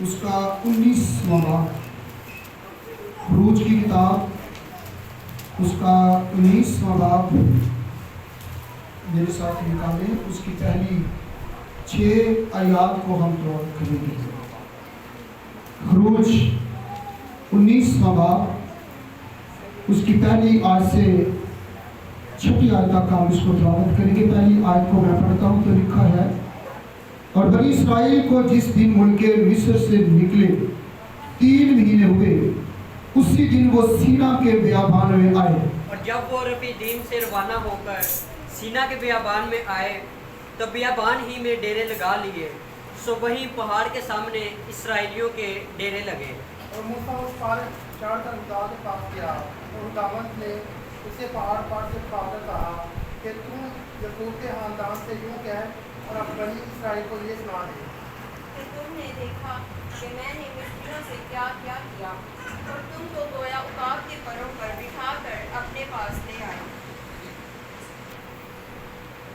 اس کا 19واں باب، خروج کی کتاب اس کا 19واں باب میرے ساتھ نکالیں۔ اس کی پہلی 6 آیات کو ہم غور کریں گے۔ خروج 19واں باب اس کی پہلی آیت سے 6 آیت تک ہم اس کو تلاوت کریں گے۔ پہلی آیت کو میں پڑھتا ہوں تو لکھا ہے، اور بنی اسرائیل کو جس دن ملک مصر سے نکلے 3 مہینے ہوئے، اسی دن وہ سینا کے بیابان میں آئے۔ اور جب وہ رفیدیم سے روانہ ہو کر سینا کے بیابان میں آئے تو بیابان ہی میں ڈیرے لگا لیے، سو وہیں پہاڑ کے سامنے اسرائیلیوں کے ڈیرے لگے۔ اور موسیٰ اس پہاڑ چڑھ کر خدا کے پاس گیا، اور خداوند نے اسے پہاڑ پر سے اٹھا کر کہا کہ تم یعقوب کے خاندان سے یوں کہہ اور اب بنی اسرائیل کو یہ سنا دے کہ تم نے دیکھا کہ میں نے مصریوں سے کیا کیا کیا، اور تم کو گویا عقاب کے پروں پر بٹھا کر اپنے پاس لے آئے۔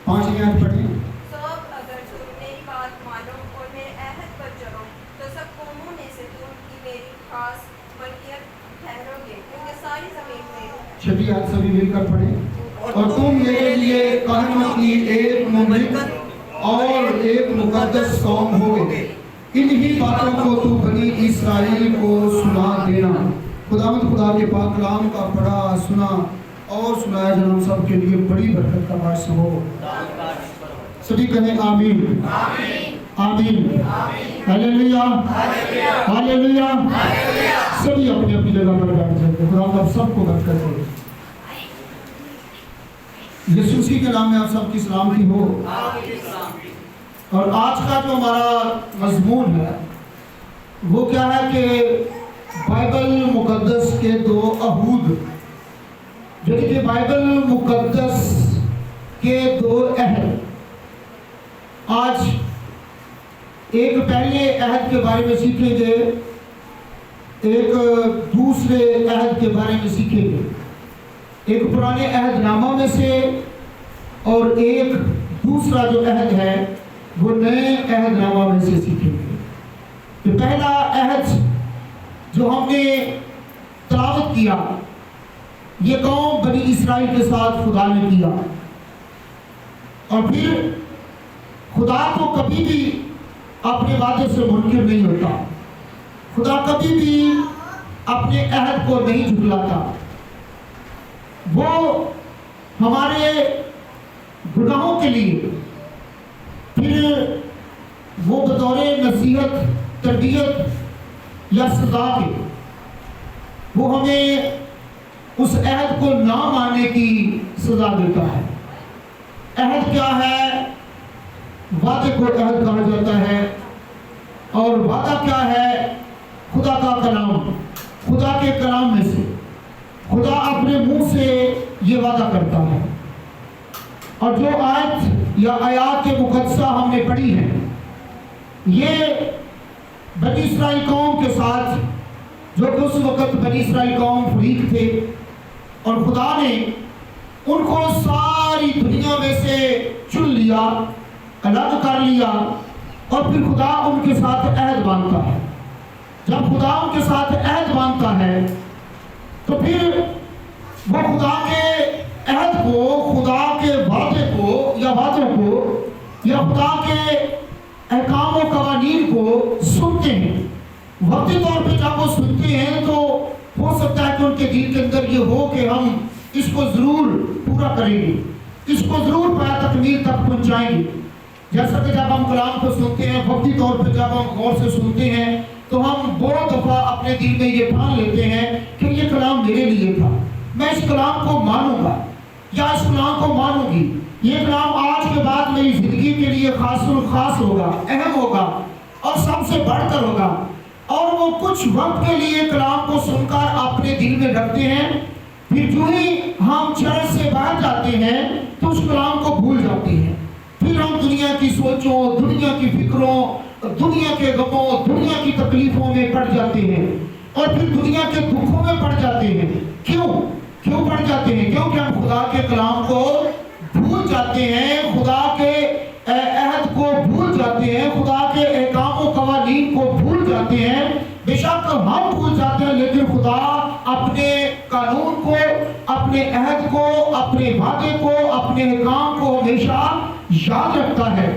5 آیات پڑھیں۔ سو اب اگر تم میری بات مانو اور میرے عہد پر چلو تو سب قوموں میں سے تم کی میری خاص ملکیت ٹھہرو گے، کیونکہ ساری زمین میری ہے۔ 6 آیت سبھی مل کر پڑھیں۔ اور تم میرے لیے کہنوں کی ایک مملکت اور ایک مقدس قوم ہوگے، انہی باتوں کو تو بنی اسرائیل کو سنا دینا۔ خداوند خدا کے پاک کلام کا پڑھا سنا اور سنایا جانا ہم سب کے لیے بڑی برکت کا باعث ہو۔ سبھی کہیں آمین آمین ہلیلویا ہلیلویا۔ سبھی اپنی اپنی جگہ پر بیٹھ جائیں۔ خدا آپ سب کو برکت دے۔ یسوع کے نام میں آپ سب کی سلامتی ہو۔ اور آج کا جو ہمارا مضمون ہے وہ کیا ہے کہ بائبل مقدس کے 2 عہود، جو کہ بائبل مقدس کے 2 عہد۔ آج ایک پہلے عہد کے بارے میں سیکھیں گے، ایک دوسرے عہد کے بارے میں سیکھیں گے، ایک پرانے عہد نامہ میں سے اور ایک دوسرا جو عہد ہے وہ نئے عہد نامہ میں سے سیکھیں گے۔ تو پہلا عہد جو ہم نے تلاوت کیا، یہ قوم بنی اسرائیل کے ساتھ خدا نے کیا، اور پھر خدا تو کبھی بھی اپنے وعدے سے منکر نہیں ہوتا، خدا کبھی بھی اپنے عہد کو نہیں جھٹلاتا۔ وہ ہمارے گناہوں کے لیے پھر وہ بطور نصیحت، تربیت یا سزا کے وہ ہمیں اس عہد کو نہ ماننے کی سزا دیتا ہے۔ عہد کیا ہے؟ وعدے کو عہد کہا جاتا ہے، اور وعدہ کیا ہے؟ خدا کا کلام، خدا کے کلام میں سے خدا اپنے منہ سے یہ وعدہ کرتا ہے۔ اور جو آیت یا آیات مقدسہ ہم نے پڑھی ہیں، یہ بنی اسرائیل قوم کے ساتھ، جو کہ اس وقت بنی اسرائیل قوم فریق تھے، اور خدا نے ان کو ساری دنیا میں سے چن لیا، الگ کر لیا، اور پھر خدا ان کے ساتھ عہد باندھتا ہے۔ جب خدا ان کے ساتھ عہد باندھتا ہے تو پھر وہ خدا کے عہد کو، خدا کے وعدے کو یا وعدوں کو یا خدا کے احکام و قوانین کو سنتے ہیں۔ وقتی طور پہ جب وہ سنتے ہیں تو ہو سکتا ہے کہ ان کے دل کے اندر یہ ہو کہ ہم اس کو ضرور پورا کریں گے، اس کو ضرور پایا تکمیل تک پہنچائیں گے۔ جیسا کہ جب ہم کلام کو سنتے ہیں، وقتی طور پہ جب ہم غور سے سنتے ہیں تو ہم بہت دفعہ اپنے دل میں یہ ٹھان لیتے ہیں کہ یہ کلام میرے لیے تھا، میں اس کلام کو مانوں گا یا اس کلام کو مانوں گی، یہ کلام آج کے بعد میری زندگی کے لیے خاص الخاص ہوگا، اہم ہوگا اور سب سے بڑھ کر ہوگا۔ اور وہ کچھ وقت کے لیے کلام کو سن کر اپنے دل میں رکھتے ہیں، پھر جو ہی ہم چرچ سے باہر جاتے ہیں تو اس کلام کو بھول جاتے ہیں۔ پھر ہم دنیا کی سوچوں، دنیا کی فکروں، دنیا کے غموں، دنیا کی تکلیفوں میں پڑ جاتے ہیں، اور پھر دنیا کے دکھوں میں پڑ جاتے ہیں۔ کیوں پڑ جاتے ہیں؟ کیونکہ ہم خدا کے کلام کو بھول جاتے ہیں، خدا کے عہد کو بھول جاتے ہیں، خدا کے احکام و قوانین کو بھول جاتے ہیں۔ बेशक हम भूल जाते हैं, लेकिन खुदा अपने कानून को, अपने अहद को, अपने वादे को, अपने काम को हमेशा याद रखता है।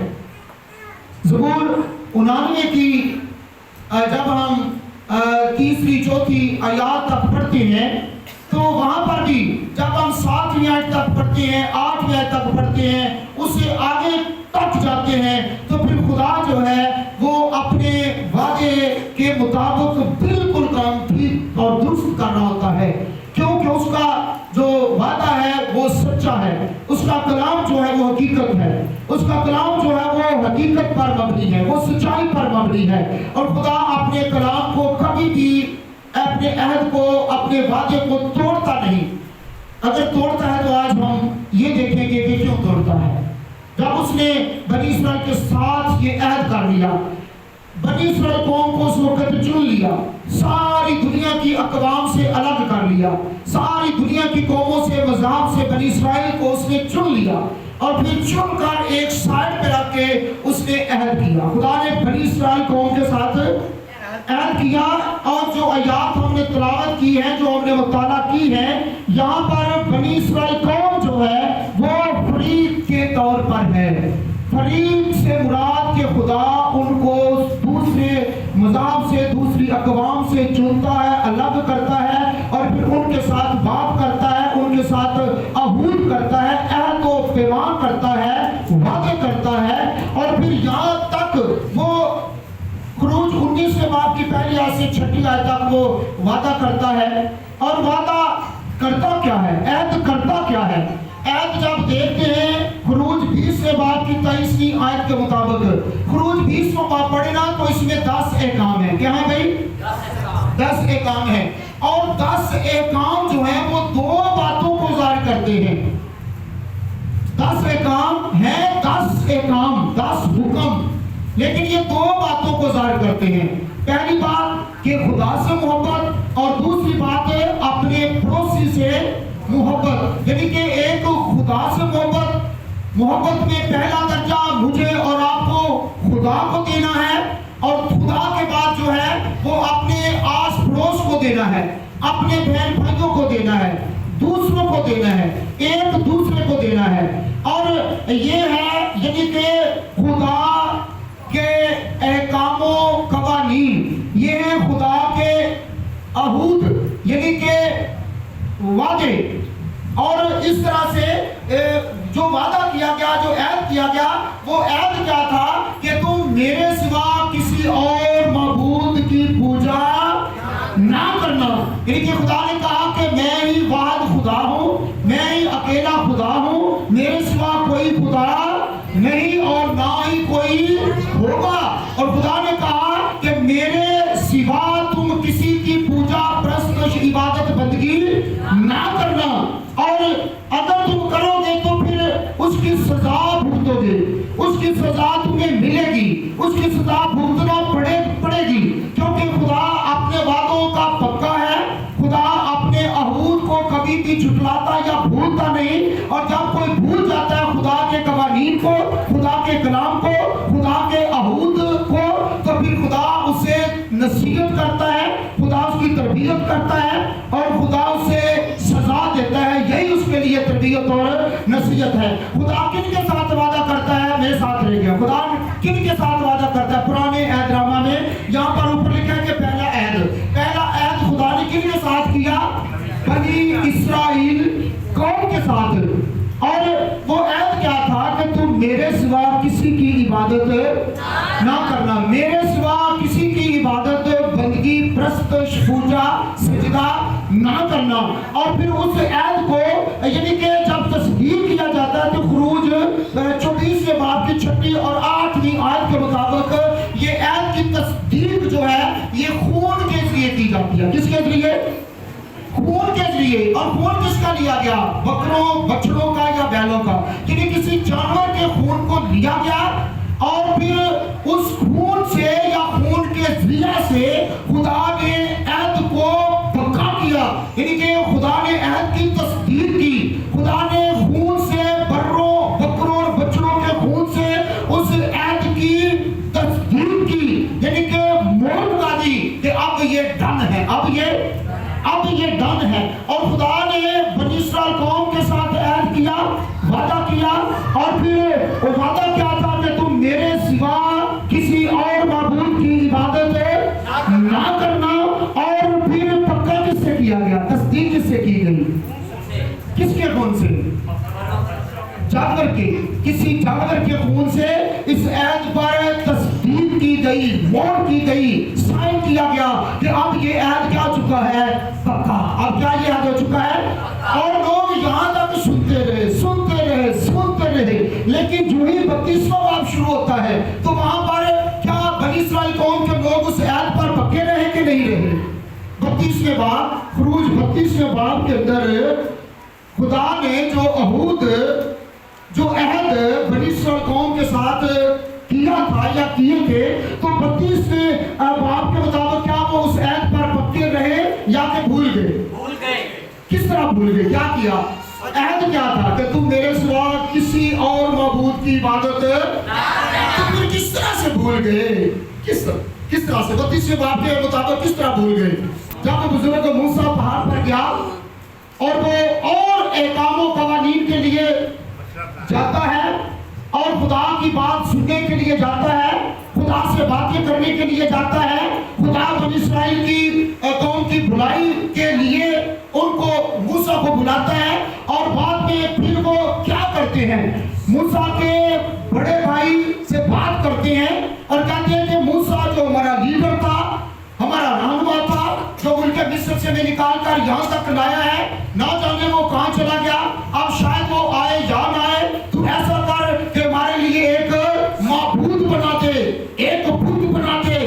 ज़बूर 99 की जब हम तीसरी चौथी आयत तक पढ़ते हैं तो वहां पर भी जब हम 7वीं आयत तक पढ़ते हैं, 8वीं आयत तक पढ़ते हैं, उससे आगे तक जाते हैं तो फिर खुदा जो है वो अपने वादे के मुताबिक बिल्कुल काम ठीक और दुरुस्त कर रहा होता है, क्योंकि उसका जो वादा है वो सच्चा है, उसका कलाम जो है वो हकीकत है, उसका कलाम जो है वो हकीकत पर मबनी है, वो सच्चाई पर मबनी है। और खुदा अपने कलाम को कभी भी, अपने अहद को, अपने वादे को तोड़ता नहीं। अगर तोड़ता है तो आज हम ये देखेंगे कि क्यों तोड़ता है। जब उसने बनी इस्राएल के साथ ये अहद कर लिया, बनी इस्राएल कौम को उस वक्त चुन लिया, सारी दुनिया की अक़वाम से अलग कर लिया, सारी दुनिया की कौमों से, मज़हब से बनी इस्राएल को उसने चुन लिया और फिर चुनकर एक साइड पे रख के उसने अहद किया। खुदा ने बनी इस्राएल कौम के साथ अहद किया। और जो आयत हमने तिलावत की है, जो हमने मुताला की है, यहाँ पर बनी इस्राएल कौम जो है वो फरीक के तौर पर है। फरीक से मुराद के खुदा उनको दूसरे मज़हब से, दूसरी अक़वाम से चुनता है, अलग करता है और फिर उनके साथ बात करता है, उनके साथ अहूद करता है, अहद व पैमान करता है, वादे करता है। और फिर यहाँ तक वो खुरूज 19 से बाब की पहली आयत से 6ठी आयत तक वो वादा करता है। और वादा करता क्या है, अहद करता क्या है? अहद जब देखते हैं खुरूज 20 से बाब की 23वीं आयत के मुताबिक, खुरूज 20 को बाब पढ़े ना तो इसमें 10 एहकाम है। क्या है भाई? 10 एहकाम है। और 10 एहकाम जो है वो 2 बातों को ज़ाहिर करते हैं। 10 एहकाम है, 10 एहकाम, 10 हुक्म, लेकिन ये 2 बातों को ज़ाहिर करते हैं। पहली बात कि खुदा से मोहब्बत और दूसरी बात है अपने पड़ोसी से मोहब्बत। यानी कि एक खुदा से मोहब्बत में पहला दर्जा मुझे और आपको खुदा को देना है, और खुदा के बाद जो है वो अपने आस पड़ोस को देना है, अपने बहन भाइयों को देना है, दूसरों को देना है, एक दूसरे को देना है। और ये है यानी कि खुदा के एहकामो कवानीन, ये है खुदा के अहूद यानी के वादे। और इस तरह से जो वादा किया गया, जो ऐद किया गया, वो ऐद क्या था कि तुम मेरे सिवा किसी और माबूद की पूजा ना करना। यानी कि खुदा ने कहा कि मैं ही वाहिद खुदा हूँ, मैं ही अकेला खुदा हूँ, मेरे सिवा कोई खुदा नहीं और ना ही कोई होगा। और खुदा ने कहा कि मेरे सिवा तुम किसी की पूजा, प्रस्तुत, इबादत, बंदगी ना करना, और अगर तुम करोगे तो फिर उसकी सजा भुगतोगे, उसकी सजा तुम्हें मिलेगी, उसकी सजा भुगतना पड़ेगी, क्योंकि खुदा अपने वादों का पक्का है, खुदा अपने अहूद को कभी भी झुठलाता या भूलता नहीं। और जब कोई भूल जाता है खुदा के कवानीन को, खुदा के कलाम को, खुदा के अहूद को, तो फिर खुदा उसे नसीहत करता है, खुदा उसकी तरबियत करता है और खुदा उसे सजा देता है। यही उसके लिए तरबियत और नसीहत है। खुदा किन के साथ वादा करता है? मेरे साथ रह गया। खुदा किन के साथ वादा करता है? पुराने अहदनामा में यहाँ पर ऊपर लिखा है कि पहला अहद खुदा ने किन के साथ किया? बनी इस्राइल कौम के साथ। और वो अहद क्या था कि तुम मेरे सिवा किसी की इबादत ना करना, मेरे सिवा किसी की इबादत, बंदगी, प्रस्तुत, पूजा, सजदा ना करना। और फिर उस अहद को यानी कि जब तस्दीक किया जाता है तो खुरूज 24 के बाब की 6ठी और 8वीं आयत के मुताबिक ये अहद की तस्दीक जो है ये खून के जरिए की जाती है। किसके जरिए? खून के जरिए। और खून किसका लिया गया? बकरों, बछड़ों का या बैलों का, यानी किसी जानवर के खून को लिया गया और फिर उस खून से या खून के जरिए से खुदा ने अहद को पक्का किया। यानी कि खुदा ने अहद की तस्दीक की, खुदा ने खून से, बकरों और बछड़ों के खून से उस अहद की तस्दीक की, यानी कि मोहर लगा दी कि अब اب یہ ڈن ہے. اور خدا نے بنی اسرائیل قوم کے ساتھ عہد کیا, وعدہ کیا, اور پھر وہ وعدہ کیا تھا کہ تم میرے سوا کسی اور معبود کی عبادت نہ کرنا. اور پھر پکا کس سے کیا گیا, تصدیق کس سے کی گئی, کس کے خون سے, جانور کے, کسی جانور کے خون سے اس عہد پر تصدیق کی گئی, مہر کی گئی, سائن کیا گیا کہ اب یہ عہد کیا چکا ہے, پکا. اب کیا یہ عہد ہو چکا ہے. اور لوگ یہاں تک سنتے رہے, سنتے رہے, سنتے رہے, لیکن جو ہی 32واں باب شروع ہوتا ہے تو وہاں پر کیا بنی اسرائیل قوم کے لوگ اس عہد پر پکے رہے کہ نہیں رہے. 32ویں باب, خروج 32ویں باب کے اندر خدا نے جو عہد بنی اسرائیل قوم کے ساتھ کیا تھا یا کیے تھے, تو 32ویں باب کے مطابق کیا وہ اس عہد پر پکے رہے یا کہ بھول گئے. کس طرح بھول گئے, کیا کیا, عہد کیا تھا کہ تم میرے سوا کسی اور معبود کی عبادت, تو پھر کس طرح سے بھول گئے, کس طرح سے 32ویں باب کے مطابق کس طرح بھول گئے. جب بزرگ موسیٰ پہاڑ پر گیا اور وہ اور احکام و قوانین کے لیے جاتا ہے اور خدا کی بات سننے کے لیے جاتا ہے, خدا سے باتیں کرنے کے لیے جاتا ہے, خدا بنی اسرائیل کی قوم کی بھلائی کے لیے ان کو موسیٰ کو بلاتا ہے. اور بعد میں پھر وہ کیا کرتے ہیں, موسیٰ کے بڑے بھائی سے بات کرتے ہیں اور کہتے ہیں کہ موسیٰ جو ہمارا لیڈر تھا, ہمارا رہنما تھا, جو ملک مصر سے میں نکال کر یہاں تک لایا ہے, نہ جانے وہ کہاں چلا گیا. اب شاید وہ آئے یا نہ آئے, تو ایسا کر کہ ہمارے لیے ایک معبود بنا دے, ایک بت بنا دے,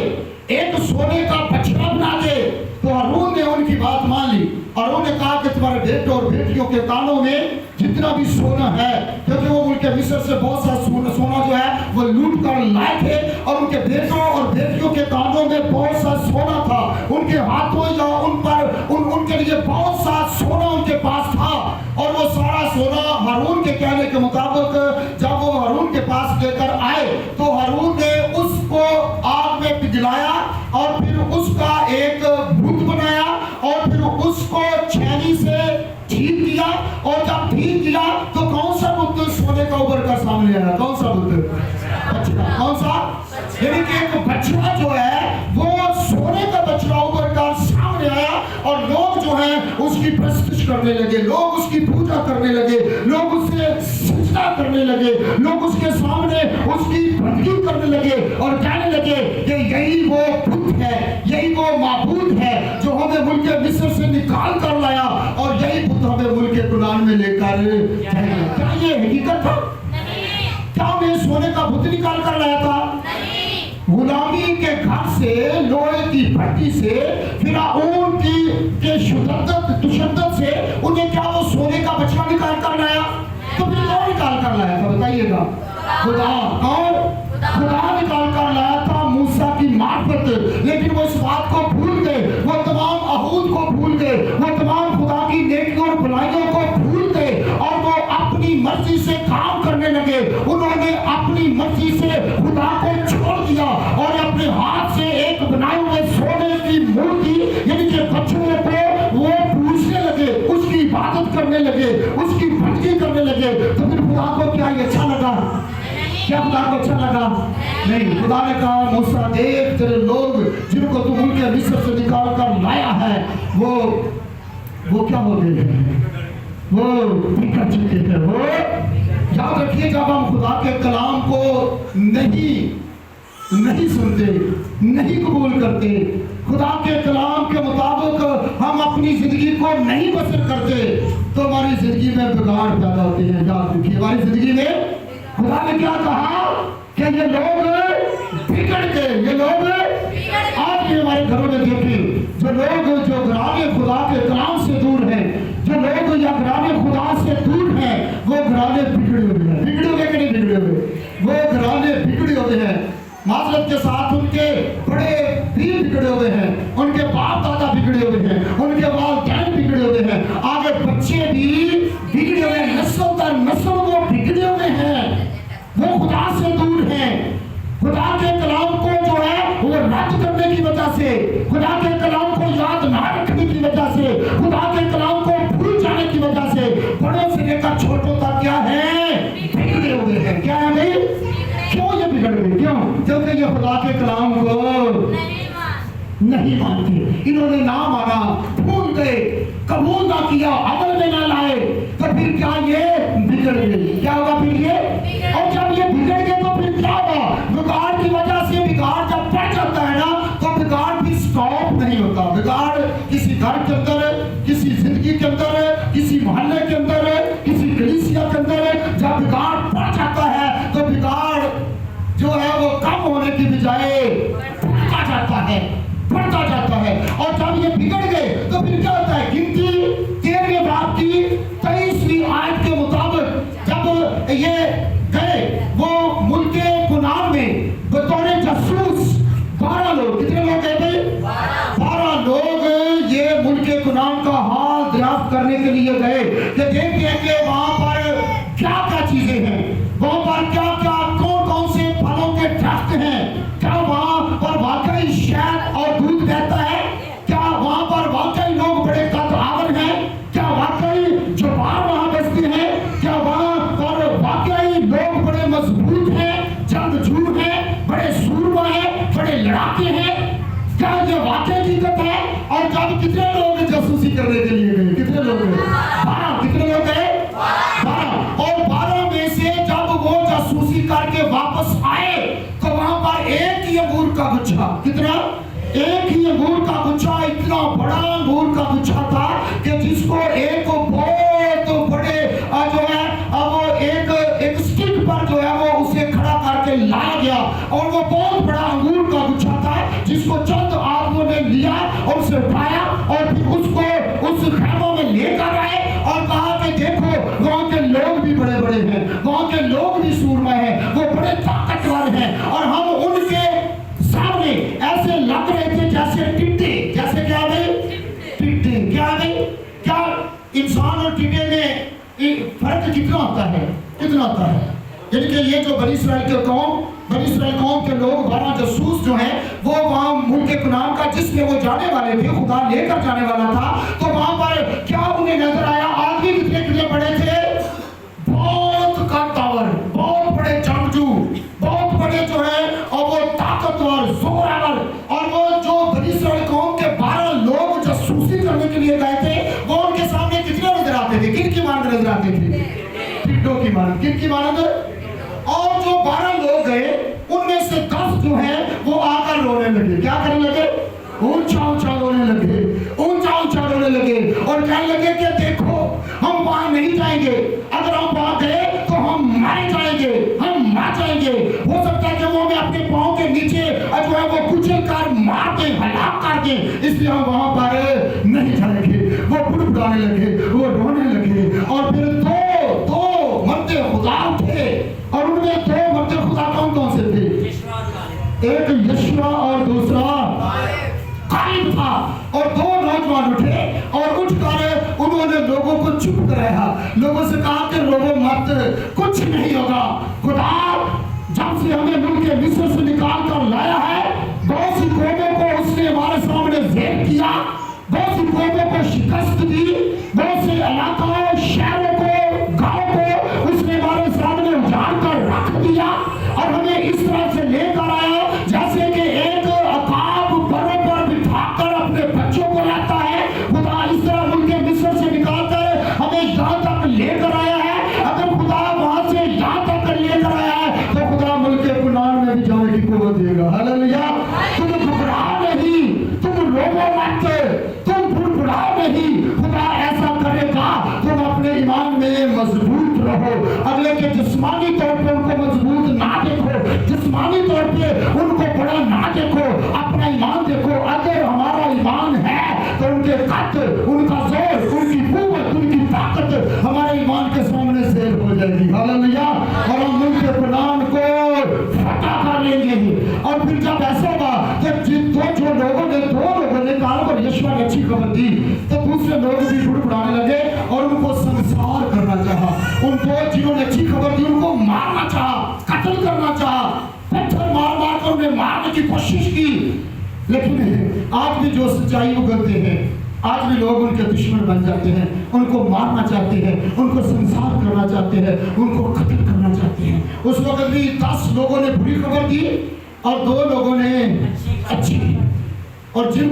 ایک سونے کا بچڑا بنا دے. تو ہارون نے ان کی بات مان لی اور انہوں نے کہا کہ تمہارے بیٹے اور بیٹیوں کے کانوں میں جتنا بھی سونا ہے, کیونکہ وہ ملک مصر سے بہت سا سونا جو ہے وہ لوٹ کر لائے تھے, اور ان کے بیٹوں اور بیٹیوں کے کانوں میں بہت سا سونا تھا, ان کے ہاتھوں یا ان پر ان کے لیے بہت سا سونا ان کے پاس تھا. اور وہ سارا سونا ہارون کے کہنے کے مطابق جب وہ ہارون کے پاس لے کر آئے تو ہارون نے اس کو آگ میں پگھلایا اور پھر اس کا ایک بت بنایا اور پھر اس کو چھینی سے ٹھیک کیا. اور جب ٹھیک کیا تو کون سا بت سونے کا ابھر کر سامنے آیا, کون سا بت, بچڑا. کون سا, یعنی کہ ایک بچڑا جو ہے وہ سونے کا بچڑا ابھر کر سامنے آیا, اور لوگ جو ہیں اس کی پرستش کرنے لگے, لوگ اس کی پوجا کرنے لگے, لوگ اس سے سجدہ کرنے لگے, لوگ اس کے سامنے اس کی بندگی کرنے لگے اور کہنے لگے کہ یہی وہ بت ہے, یہی وہ معبود ہے جو ہمیں ملک مصر سے نکال کر لایا, اور یہی بت ہمیں ملک کنعان میں لے کر جائے گا. کیا یہ حقیقت تھا؟ کیا ہمیں سونے کا بت نکال کر لایا تھا؟ غلامی کے گھر سے, لوہے کی بھٹی سے, فرعون کے تشدد سے انہیں کیا وہ سونے کا بچڑا نکال کر لایا؟ تو پھر کون نکال کر لایا تھا, بتائیے گا. خدا. کون؟ خدا نکال کر لایا تھا موسیٰ کی معرفت. لیکن وہ اس بات کو بھول گئے, وہ تمام عہود کو بھول گئے, وہ تمام خدا کی نیکیوں اور بھلائیوں کو بھول گئے, اور وہ اپنی مرضی سے کام کرنے لگے. انہوں نے اپنی مرضی سے خدا کو چھوڑ دیا اور اپنے ہاتھ سے ایک بنائے ہوئے سونے کی مورتی یعنی کہ بچڑے کو وہ پوجنے لگے, اس کی عبادت کرنے لگے, اس کی بندگی کرنے لگے. تو پھر خدا کو کیا یہ اچھا لگا؟ کیا خدا کو اچھا لگا؟ نہیں. خدا نے کہا موسیٰ دیکھ تیرے لوگ جن کو تو ملک مصر سے نکال کر لایا ہے وہ کیا ہو گئے ہیں, وہ بگڑ چکے ہیں. وہ یاد رکھیے جب ہم خدا کے کلام کو نہیں سنتے, نہیں قبول کرتے, خدا کے کلام کے مطابق ہم اپنی زندگی کو نہیں بسر کرتے, تو ہماری زندگی میں بگاڑ پیدا ہوتے ہیں. یاد رکھیے ہماری زندگی میں خدا نے کیا کہا کہ یہ لوگ بگڑ گئے, یہ لوگ آج بھی ہمارے گھروں میں دیکھیں جو لوگ جو گھرانے خدا کے کلام سے دور ہیں, جو لوگ یا گھرانے خدا سے دور ہیں, وہ گھرانے بگڑے ہوئے ہیں. بگڑے ہوئے کہ نہیں بگڑے ہوئے؟ وہ گھرانے بگڑے ہوئے ہیں. معذرت کے ساتھ ان کے بڑے بھی بگڑے ہوئے ہیں, ان کے باپ دادا بگڑے ہوئے ہیں, ان کے والدین بگڑے ہوئے ہیں, آگے بچے بھی بگڑے ہوئے ہیں, نسل در نسل وہ بگڑے ہوئے ہیں, وہ خدا سے دور ہیں. خدا کے کلام کو جو ہے وہ رد کرنے کی وجہ سے, خدا کے کلام کو یاد نہ رکھنے کی وجہ سے, वक्तों तक क्या है, बिगड़े हुए हैं। क्या है भाई, क्यों ये बिगड़ गए, क्यों? क्योंकि ये खुदा के कलाम को नहीं मानते, इन्होंने ना माना, भूल गए, कबूल ना किया, अमल में ना लाए, तो फिर क्या ये बिगड़ गए। क्या होगा फिर ये, और जब ये बिगड़ गए तो फिर क्या होगा, बिगाड़ की वजह से, बिगाड़ जब बढ़ जाता है ना तो बिगाड़ भी स्टॉप नहीं होता। बिगाड़ किसी घर के अंदर, किसी जिंदगी के अंदर, किसी मोहल्ले के अंदर, किसी कलीसिया के अंदर जब बिगाड़ बढ़ जाता है तो बिगाड़ जो है वो कम होने की बजाय बढ़ता जाता है, बढ़ता जाता है। और जब ये बिगड़ गए तो फिर क्या होता है, गिनती 13वें बाब की 23वीं आयत के मुताबिक जब ये गए वो मुल्क कुनान में बतौर जासूस 12 लोग, कितने लोग गए भाई, 12 लोग ये मुल्क कुनान का हाल दरियाफ्त करने के लिए गए कि देखते हैं कि वहां पर क्या क्या चीजें हैं, वहां पर क्या क्या कौन कौन से फलों के दरख्त हैं, क्या वहां पर वाकई शहद और दूध बहता है, क्या वहां पर वाकई लोग बड़े कद्दावर हैं, क्या वाकई जुबान वहां बसती है, क्या वहां पर वाकई लोग बड़े मजबूत हैं, जंगजू हैं, बड़े सूरमा हैं, बड़े लड़ाके हैं, क्या ये वाकई हकीकत है। और जब कितने लोग जासूसी करने के लिए गए, कितने लोग गए, 12, कितने लोग गए, 12, और 12 में से जब वो जासूसी करके वापस आए तो वहां पर एक ही अंगूर का गुच्छा, कितना, एक ही अंगूर का गुच्छा, इतना बड़ा अंगूर का गुच्छा था कि जिसको एक बहुत बड़े जो है वो एक स्टिक पर जो है वो उसे खड़ा करके लाया गया, और वो बहुत बड़ा अंगूर का गुच्छा था जिसको चंद आदमियों ने लिया और उसे उठाया और फिर उसको उस खेमों में लेकर आए और कहा कि देखो वहां के लोग भी बड़े बड़े हैं, वहां के लोग भी सूरमा हैं, वो बड़े ताकतवर हैं, और हम उनके सामने ऐसे लग रहे थे जैसे टिड्डे, जैसे क्या भाई, टिड्डे। क्या भाई, क्या इंसान और टिड्डे में फर्क कितना होता है, कितना होता है। यानी कि ये जो बनी इस्राइल के कौम, बनी इस्राइल कौम के लोग 12 जासूस जो हैं वो वहाँ मुल्क कुनान का जिसमें वो जाने वाले थे, खुदा लेकर जाने वाला था, तो वहाँ पर क्या उन्हें नजर आया, आदमी कितने कितने बड़े थे, बहुत कद्दावर, बहुत बड़े जंगजू, बहुत बड़े जो है और वो ताकतवर, जोरावर, और वो जो बनी इस्राइल कौम के 12 लोग जासूसी करने के लिए गए थे वो उनके सामने कितने नजर आते थे, किन की मानद नजर आते थे, टिड्डों की मानद, किन की मानद। और जो 12 लोग गए उनमें से 10 जो है वो आकर रोने लगे, क्या करने लगे, ऊंचा ऊंचा रोने लगे, ऊंचा ऊंचा रोने लगे और कहने लगे कि देखो हम वहां नहीं जाएंगे, अगर हम वहां गए तो हम मारे जाएंगे, हम मर जाएंगे, हो सकता है कि वो हमें अपने पांव के नीचे जो है वो कुचल कर मार दे, हलाक कर दे, इसलिए हम वहां पर नहीं जाएंगे। वो बुड़बुड़ाने लगे, वो रोने लगे, और फिर दो मर्दे खुदा उठे, और उनमें 2 मर्दे खुदा कौन कौन से थे, एक यशुआ और दूसरा कालिब था, और 2 नौजवान उठे और उठकर उन्होंने लोगों को चुप कराया, लोगों से कहा कि रोवो मत, कुछ नहीं होगा, खुदा जब से हमें मुल्क मिस्र से निकाल कर लाया है बहुत सी कौमों को उसने हमारे सामने ज़ेब किया, बहुत सी कौमों को शिकस्त दी, बहुत से इलाकों, शहरों को, गाँव को उसने हमारे सामने उजाड़ कर रख दिया, और हमें इस तरह से लेकर आया जैसे कि एक अकाब बरों पर बिठाकर अपने बच्चों को लाता है, खुदा इस तरह मुल्क मिस्र से निकालकर हमें यहाँ तक लेकर आया है। अगर खुदा वहां से यहाँ तक लेकर आया है तो खुदा मुल्क कुनान में भी जाने की कुव्वत देगा। हालेलुया। तुम घबराओ नहीं, तुम रोवो मत, तुम बुड़बुड़ाओ नहीं, खुदा ऐसा करेगा। तुम अपने ईमान में मजबूत रहो, अगले के जिस्मानी तौर पे उनको मजबूत ना देखो, जिस्मानी तौर पे उनको बड़ा ना देखो, अपना ईमान देखो। अगर हमारा ईमान है तो उनके कद, उनका जोर, उनकी कुव्वत, उनकी ताकत हमारे ईमान के सामने शेर हो जाएगी। हालेलुया। और हम मुल्क कुनान को फतह कर लेंगे। और फिर जब ऐसा होगा कि जो लोगों ने 2 लोगों ने कहा पर यीशु ने अच्छी खबर दी, तो दूसरे लोग भी बुड़बुड़ाने लगे और उनको संसार करना चाहा, उनको जिन्होंने अच्छी खबर दी उनको मारना चाहा, कत्ल करना चाहा, पत्थर मार मार कर उन्हें मारने की कोशिश की। लेकिन आज भी जो सच्चाई उगलते हैं, आज भी लोग उनके दुश्मन बन जाते हैं, उनको मारना चाहते हैं, उनको संसार करना चाहते हैं, उनको कत्ल करना चाहते हैं। उस वक्त भी 10 लोगों ने बुरी खबर दी और 2 लोगों ने अच्छी। और जिन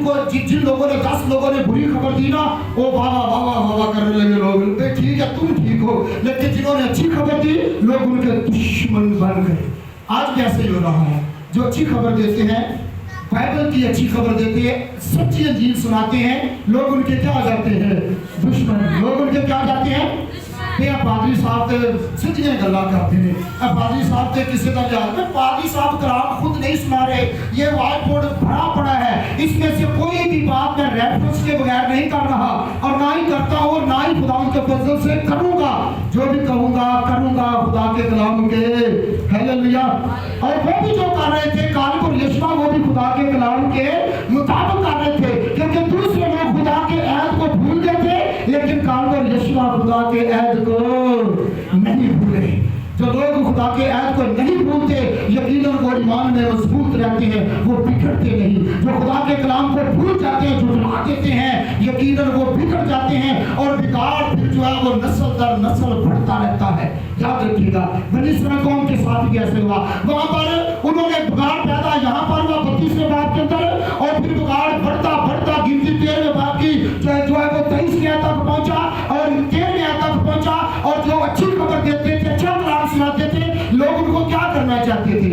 लोगों ने 10 लोगों ने बुरी खबर दी ना, वो वाह करने लगे लोग, ठीक है तुम ठीक हो। लेकिन जिन्होंने अच्छी खबर दी, लोग उनके दुश्मन बन गए। आज भी ऐसे ही हो रहा है। जो अच्छी खबर देते हैं, बाइबल की अच्छी खबर देते हैं, सच्ची इंजील सुनाते हैं, लोग उनके क्या आ जाते हैं? दुश्मन। लोग उनके क्या जाते हैं? पादरी साहब सिद्धियां गल्ला करते हैं। पादरी साहब के किसी का लिहाज में पादरी साहब कलाम खुद नहीं सुना रहे, ये व्हाइट बोर्ड भरा पड़ा है, इसमें से कोई भी बात मैं रेफरेंस के बगैर नहीं कर रहा और ना ही करता हूँ और ना ही खुदा के फजल से करूंगा। जो भी कहूंगा करूंगा खुदा के कलाम के। हालेलुया। और वो भी जो कर रहे थे काल और यशवा, वो भी खुदा के कलाम के मुताबिक कर रहे थे, क्योंकि दूसरे लोग खुदा के ऐद को भूल गए थे, लेकिन काल और यशवा खुदा के ऐद को नहीं भूले। जो लोग खुदा के ऐद को नहीं भूलते, यकीनन वो ईमान में मजबूत रहते हैं, वो बिगड़ते नहीं। जो खुदा के कलाम को भूल जाते हैं, झुठला देते हैं, यकीनन वो बिगड़ जाते हैं और बिगाड़ फिर जो है वो नस्ल दर नस्ल बढ़ता रहता है। याद रखिएगा, बनी इस्राएल कौम के साथ भी ऐसे हुआ। वहां पर उन्होंने बिगाड़ पैदा यहाँ पर हुआ 32वें बाब के अंदर, और फिर बिगाड़ बढ़ता बढ़ता गिनती 13वें बाब की जो है वो 23वें आयत तक पहुंचा और 13वें आयत तक पहुंचा। और जो अच्छी खबर देते थे, अच्छा कलाम सुनाते थे, लोग उनको क्या करना चाहते थे?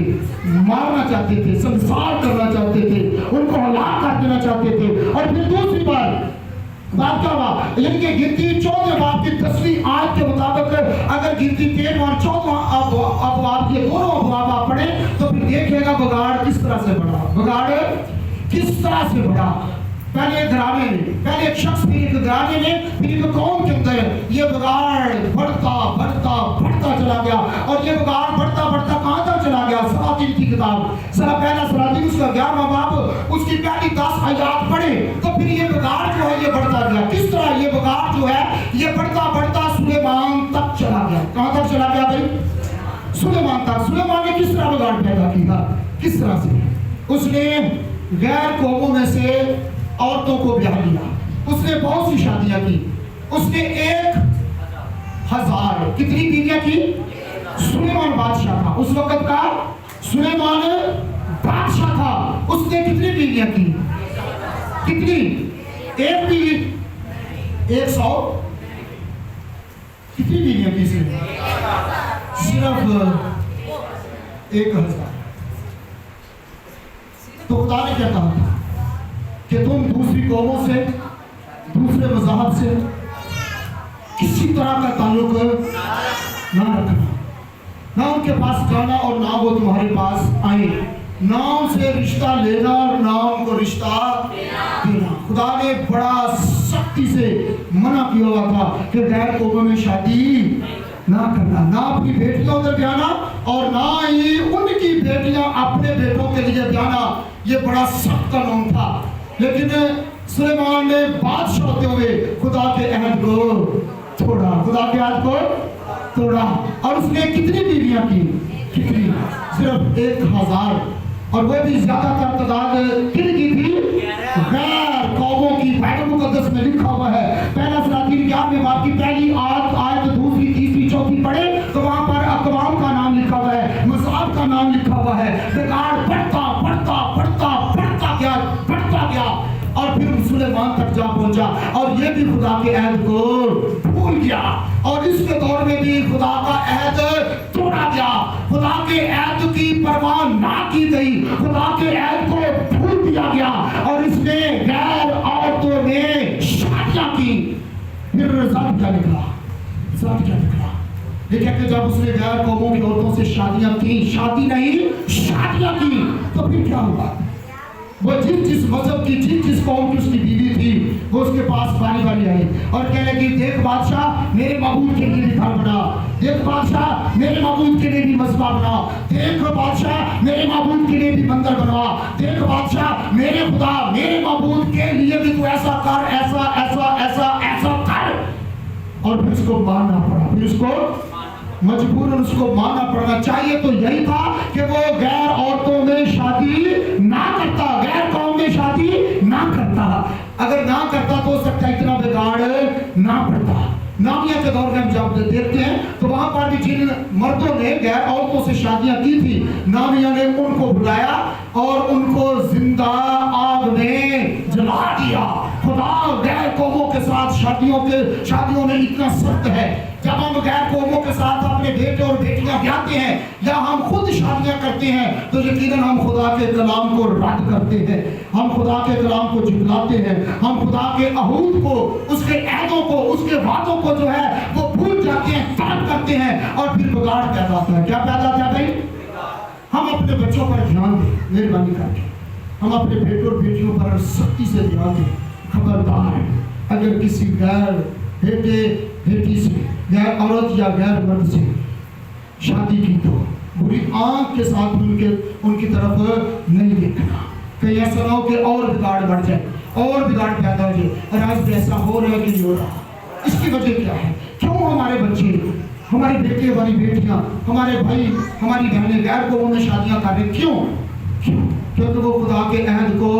मारना चाहते थे, संसार करना चाहते थे, उनको हलाक कर देना चाहते थे। और फिर दूसरी बात क्या हुआ? यानी कि गिनती 14वें बाब की 10वीं आयत के मुताबिक अगर गिनती 13 और 14 अब ये दोनों अबवाब आप पढ़े तो फिर देखिएगा बिगाड़ किस तरह से बढ़ा। बिगाड़ किस तरह से बढ़ा? पहले एक घराने में, पहले एक शख्स, फिर एक घराने में, फिर एक कौम के अंदर ये बिगाड़ बढ़ता बढ़ता बढ़ता चला गया। और ये बिगाड़ बढ़ता बढ़ता कहाँ तक चला गया? सलातीन की किताब, पहला सलातीन उसका 11वां बाब, उसकी पहली 10 आयत पढ़े तो फिर ये बिगाड़ जो है ये बढ़ता गया। किस तरह ये बिगाड़ जो है ये बढ़ता बढ़ता सुलेमान तक चला गया। कहाँ तक चला गया भाई? सुलेमान तक। सुलेमान ने किस तरह बिगाड़ पैदा किया? किस तरह से? उसने गैर कौमों में से औरतों को ब्याह लिया, उसने बहुत सी शादियां की, उसने 1000 कितनी बीवियां की? सुलेमान बादशाह था उस वक्त का, सुलेमान बादशाह था, उसने कितनी बीवियां की? कितनी? एक बीवी? 100? कितनी बीवियां की? सिर्फ 1000। तो खुदा ने क्या कहा था कि तुम दूसरी कौमों से, दूसरे मज़हब से किसी तरह का ताल्लुक ना रखना, ना उनके पास जाना और ना वो तुम्हारे पास आए, ना उनसे रिश्ता लेना और ना उनको रिश्ता देना। खुदा ने बड़ा सख्ती से मना किया हुआ था कि गैर कौमों में शादी ना करना, ना अपनी बेटियों उधर ब्याना और ना ही उनकी बेटियां अपने बेटों के लिए ब्याना। ये बड़ा सख्त कानून था। लेकिन सुलेमान ने बादशाह होते हुए खुदा के अहद को तोड़ा, खुदा के अहद को तोड़ा। और उसने कितनी बीवियां की? कितनी? सिर्फ 1000। और वो भी ज्यादातर तादाद किनकी थी? गैर कौमों की। बाइबल मुकद्दस में लिखा हुआ है, पहला सलातीन 11वें बाब की पहली आयत, दूसरी, तीसरी, चौथी पढ़े तो वहां पर अक़वाम का नाम लिखा हुआ है, मज़हब का नाम लिखा हुआ है। बिगाड़ बढ़ता बढ़ता बढ़ता बढ़ता गया, बढ़ता गया और फिर सुलेमान तक जा पहुंचा। और ये भी खुदा के अहद को भूल गया और इसके दौर में भी खुदा का अहद तोड़ा गया। खुदा के अहद की परवाह ना की गई, खुदा के अहद को भूल दिया गया और इसने गैर औरतों में शादियां की। फिर रिजल्ट क्या निकला? रिजल्ट क्या निकला? देखिए कि जब उसने गैर कौमों की औरतों से शादियां की, शादी नहीं शादियां की, तो फिर क्या हुआ? वो जिस मजहब की, जिस कौम की उसकी बीवी थी, वो उसके पास बारी बारी आई और कहने लगी, देख बादशाह मेरे महबूब के लिए भी घर बना, देख बादशाह मेरे महबूब के लिए भी मस्बा बना, देख बादशाह मेरे महबूब के लिए भी मंदिर बनवा, देख बादशाह मेरे खुदा मेरे महबूब के लिए भी तू ऐसा कर, ऐसा ऐसा ऐसा ऐसा कर। और फिर उसको मानना पड़ा, फिर उसको मजबूरन उसको मानना पड़ना चाहिए तो यही था कि वो गैर औरतों में शादी ना करता, गैर कौम में शादी ना करता। اگر نہ کرتا تو ہو سکتا ہے اتنا بگاڑ نہ پڑتا۔ نامیہ کے دور میں ہم جب دیکھتے ہیں تو وہاں پر بھی جن مردوں نے غیر عورتوں سے شادیاں کی تھی، نامیہ نے ان کو بلایا اور ان کو زندہ آگ میں جلا دیا۔ خدا غیر قوموں کے ساتھ شادیوں میں اتنا سخت ہے۔ جب ہم غیر قوموں کے ساتھ اپنے بیٹے اور بیٹیاں بیاہتے ہیں یا ہم خود شادیاں کرتے ہیں تو یقیناً ہم خدا کے کلام کو رد کرتے ہیں، ہم خدا کے کلام کو جھٹلاتے ہیں، ہم خدا کے عہود کو، اس کے عہدوں کو، اس کے وعدوں کو جو ہے وہ بھول جاتے ہیں، ترک کرتے ہیں اور پھر بگاڑ پیدا ہوتا ہے۔ کیا پیدا ہوتا ہے بھائی؟ ہم اپنے بچوں پر دھیان دیں، مہربانی کر کے ہم اپنے بیٹوں اور بیٹیوں پر سختی سے دھیان دیں۔ خبردار اگر کسی غیر بیٹے بیٹی سے، غیر عورت یا غیر مرد سے شادی کی تو بری آنکھ کے ساتھ ان کی طرف نہیں دیکھنا، کہیں ایسا نہ ہو کہ اور بگاڑ بڑھ جائے، اور بگاڑ پیدا ہو جائے۔ اور آج ایسا ہو رہا ہے کہ نہیں ہو رہا؟ اس کی وجہ کیا ہے؟ کیوں ہمارے بچے، ہمارے بیٹے، ہماری بیٹیاں، ہمارے بھائی، ہماری بہنیں غیر قوموں میں شادیاں کر رہے؟ کیوں؟ کیونکہ وہ خدا کے عہد کو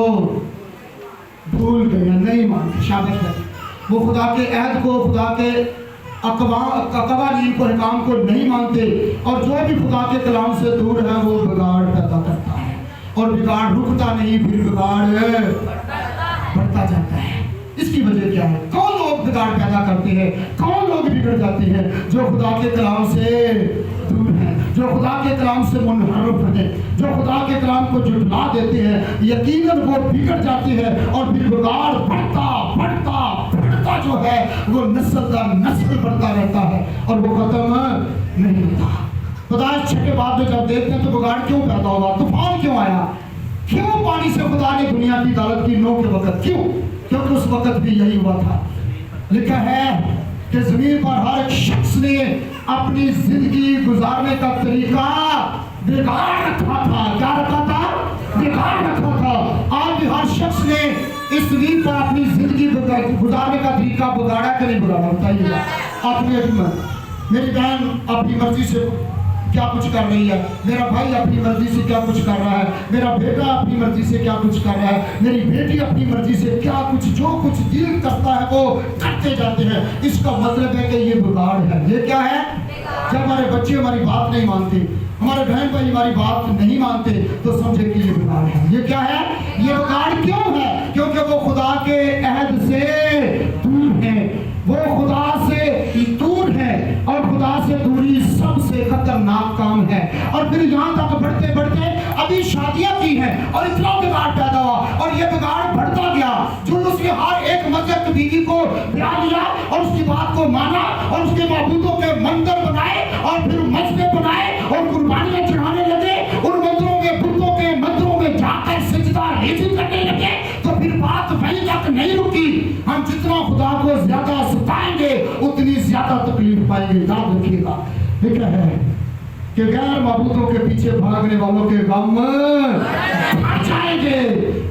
بھول گئے، نہیں مانتے۔ شاباش ہے، وہ خدا کے عہد کو، خدا کے قوانین کو، احکام کو نہیں مانتے، اور جو بھی خدا کے کلام سے دور ہے وہ بگاڑ پیدا کرتا ہے، اور بگاڑ رکتا نہیں، پھر بگاڑ بڑھتا جاتا ہے۔ اس کی وجہ کیا ہے؟ کون لوگ بگاڑ پیدا کرتے ہیں؟ کون لوگ بگڑ جاتے ہیں؟ جو خدا کے کلام سے دور ہیں، جو خدا کے کلام سے منحرف ہیں، جو خدا کے کلام کو جھٹلا دیتے ہیں، یقیناً وہ بگڑ جاتے ہیں، اور پھر بگاڑ بڑھتا جو ہے وہ نسل در نسل بڑھتا رہتا ہے اور وہ ختم نہیں ہوتا۔ خدا اس چھٹے باب میں جب دیکھتے ہیں تو بگاڑ کیوں پیدا ہوا؟ طوفان کیوں آیا؟ کیوں پانی سے خدا نے دنیا کی عدالت کی نو کے وقت؟ کیوں؟ کیونکہ اس وقت بھی یہی ہوا تھا۔ لکھا ہے کہ زمین پر ہر ایک شخص نے اپنی زندگی گزارنے کا طریقہ بگاڑ رکھا تھا۔ کیا رکھا تھا؟ بگاڑ رکھا تھا۔ آج بھی ہر شخص نے اس زمین پر اپنی زندگی گزارنے کا طریقہ بگاڑا کہ نہیں بگاڑا؟ بتائیے گا اپنی میری بہن اپنی مرضی سے کیا کچھ کر رہی ہے، میرا بھائی اپنی مرضی سے کیا کچھ کر رہا ہے، میرا بیٹا اپنی مرضی سے کیا کچھ کر رہا ہے، میری بیٹی اپنی مرضی سے کیا کچھ، جو کچھ دل کرتا ہے وہ کرتے جاتے ہیں۔ اس کا مطلب ہے کہ یہ بگاڑ ہے۔ یہ کیا ہے؟ جب ہمارے بچے ہماری بات نہیں مانتے، ہمارے بہن بھائی ہماری بات نہیں مانتے، تو سمجھے کہ یہ بگاڑ ہے۔ یہ کیا ہے؟ یہ بگاڑ کیوں ہے؟ کیونکہ وہ خدا کے عہد سے دور ہیں، وہ خدا سے دور ہے، اور خدا سے دوری سب سے خطرناک کام ہے۔ اور پھر یہاں تک بڑھتے بڑھتے ابھی شادیاں کی ہیں اور اتنا بگاڑ پیدا ہوا، اور یہ بگاڑ بڑھتا گیا۔ جو اس نے ہر ایک مذہب کی بیوی کو بیاہ لیا اور اس کی بات کو مانا، اور اس کے معبودوں کے مندر بنائے، اور پھر مسجد بنائے اور قربانیاں چڑھانے لگے، ان مندروں کے بتوں کے مندروں میں جا کر سجدہ ریزی کرنے لگے، تو پھر بات وہیں تک نہیں رکی۔ ہم جتنا خدا کو زیادہ ستائیں گے اتنی زیادہ تکلیف پائیں گے۔ یاد رکھیے گا، لکھا ہے کہ غیر معبودوں کے پیچھے بھاگنے والوں کے غم بڑھ جائیں گے،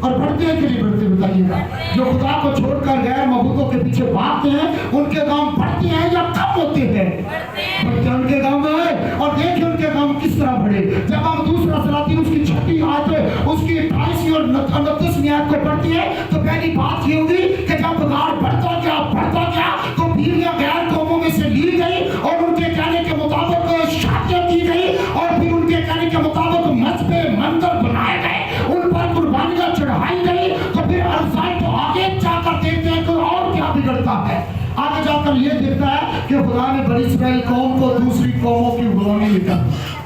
اور بڑھتے کہ نہیں بڑھتے؟ بتائیے گا۔ جو خدا کو چھوڑ کر غیر معبودوں کے پیچھے بھاگتے ہیں ان کے غم بڑھتے ہیں یا کم ہوتے ہیں؟ بڑھتے ہیں ان کے غم۔ اور دیکھیں ان کے غم کس طرح بڑھے۔ جب ہم دوسرا سلاطین اس کی 6 آیت، اس کی 28 اور 29 آیت کو پڑھتے ہیں تو پہلی بات یہ ہوگی کہ جب بگاڑ بڑھتا گیا تو بیویاں غیر قوموں میں سے لی گئی، اور ان کے کہنے کے مطابق شادیاں کی گئی، اور پھر ان کے کہنے کے مطابق مذہب مندر بنائے گئے، ان پر قربانیاں چڑھائی گئی۔ تو پھر ارسائی تو آگے جا کر دیکھتے ہیں کہ اور کیا بگڑتا ہے۔ آگے جا کر یہ دیکھتا ہے کہ خدا نے بنی اسرائیل قوم کو دوسری قوموں کی غلامی میں کر دیا۔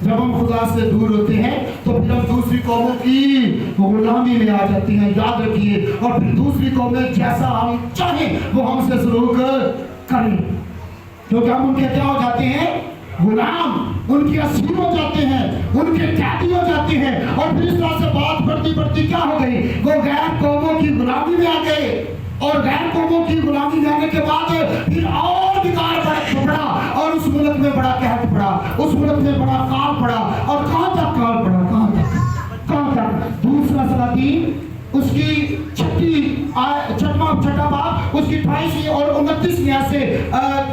جب ہم خدا سے دور ہوتے ہیں تو پھر ہم دوسری قوموں کی غلامی میں آ جاتے ہیں۔ یاد رکھیے، اور پھر دوسری قومیں جیسا ہم چاہیں وہ ہم سے سلوک کریں، کیونکہ ہم ان کے کیا ہو جاتے ہیں؟ غلام، ان کے اسیر ہو جاتے ہیں، ان کے قیدی ہو جاتے ہیں۔ اور پھر اس طرح سے بات بڑھتی کیا ہو گئی؟ وہ غیر قوموں کی غلامی میں آ گئے، اور غیر قوموں کی غلامی میں آنے کے بعد پھر اور بگاڑ بڑھا، اور اس ملک میں بڑا قحط پڑا، اس ملک میں بڑا کال پڑا۔ اور کہاں تک کال پڑا؟ کہاں تک؟ دوسرا سلاطین اس کی چھٹا باب، اس کی 28 اور 29 آیت سے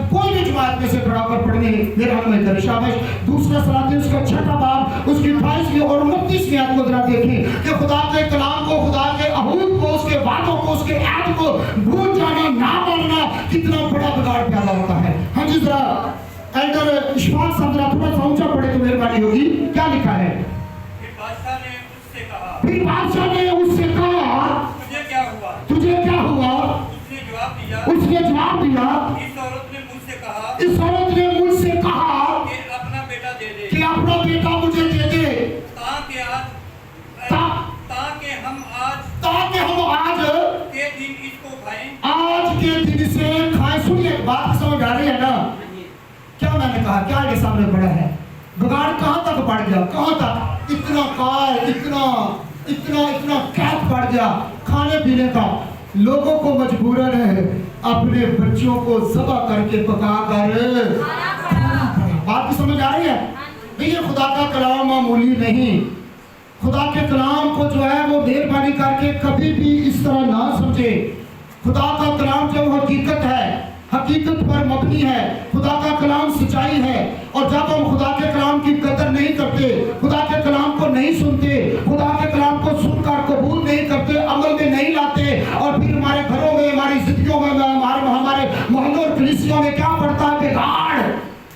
کوئی بھی جماعت میں سے کھڑا کر پڑھنے میرا حل میں کرے۔ شاباش۔ دوسرا سلاطین اس کا 6 باب، اس کی 28 اور 29 آیت کو ذرا دیکھیں کہ خدا کے کلام کو، خدا کے عہود کو، اس کے وعدوں کو، اس اس کے عہد کو بھول جانا، نہ ماننا، کتنا بڑا بگاڑ پیدا ہوتا ہے۔ ہاں جی ذرا ایلڈر اشفاق صاحب ذرا تھوڑا سا اونچا پڑھے تو مہربانی ہوگی، کیا لکھا ہے؟ پھر بادشاہ نے اس سے کہا، پھر بادشاہ نے اس سے کہا تجھے کیا ہوا؟ تجھے کیا ہوا؟ اس نے جواب دیا، اس نے جواب دیا، اس عورت نے مجھ سے کہا اس عورت نے مجھ سے کہا کہ اپنا بیٹا دے دے، کہ اپنا بیٹا مجھے دے دے، تاکہ ہم آج کے دن اس کو کھائیں۔ آج کے دن سے کھائیں۔ سنیے بات سمجھ آ رہی ہے نا؟ کیا میں نے کہا، کیا یہ سامنے پڑا ہے؟ بگاڑ کہاں تک بڑھ گیا، کہاں تک؟ اتنا کال، اتنا کیف بڑھ گیا کھانے پینے کا، لوگوں کو مجبوراً اپنے بچوں کو ذبح کر کے پکا کر بات کی سمجھ آ رہی ہے؟ یہ خدا کا کلام معمولی نہیں۔ خدا کے کلام کو جو ہے وہ مہربانی کر کے کبھی بھی اس طرح نہ سمجھے۔ خدا کا کلام جو حقیقت ہے، حقیقت پر مبنی ہے، خدا کا کلام سچائی ہے، اور جب ہم خدا کے کلام کی قدر نہیں کرتے، خدا کے کلام کو نہیں سنتے، خدا کے کلام کو سن کر قبول نہیں کرتے، عمل میں نہیں لاتے، اور پھر ہمارے گھروں میں، ہماری زندگیوں میں، ہمارے محلوں اور کلیسیوں میں کیا پڑتا ہے؟ بگاڑ۔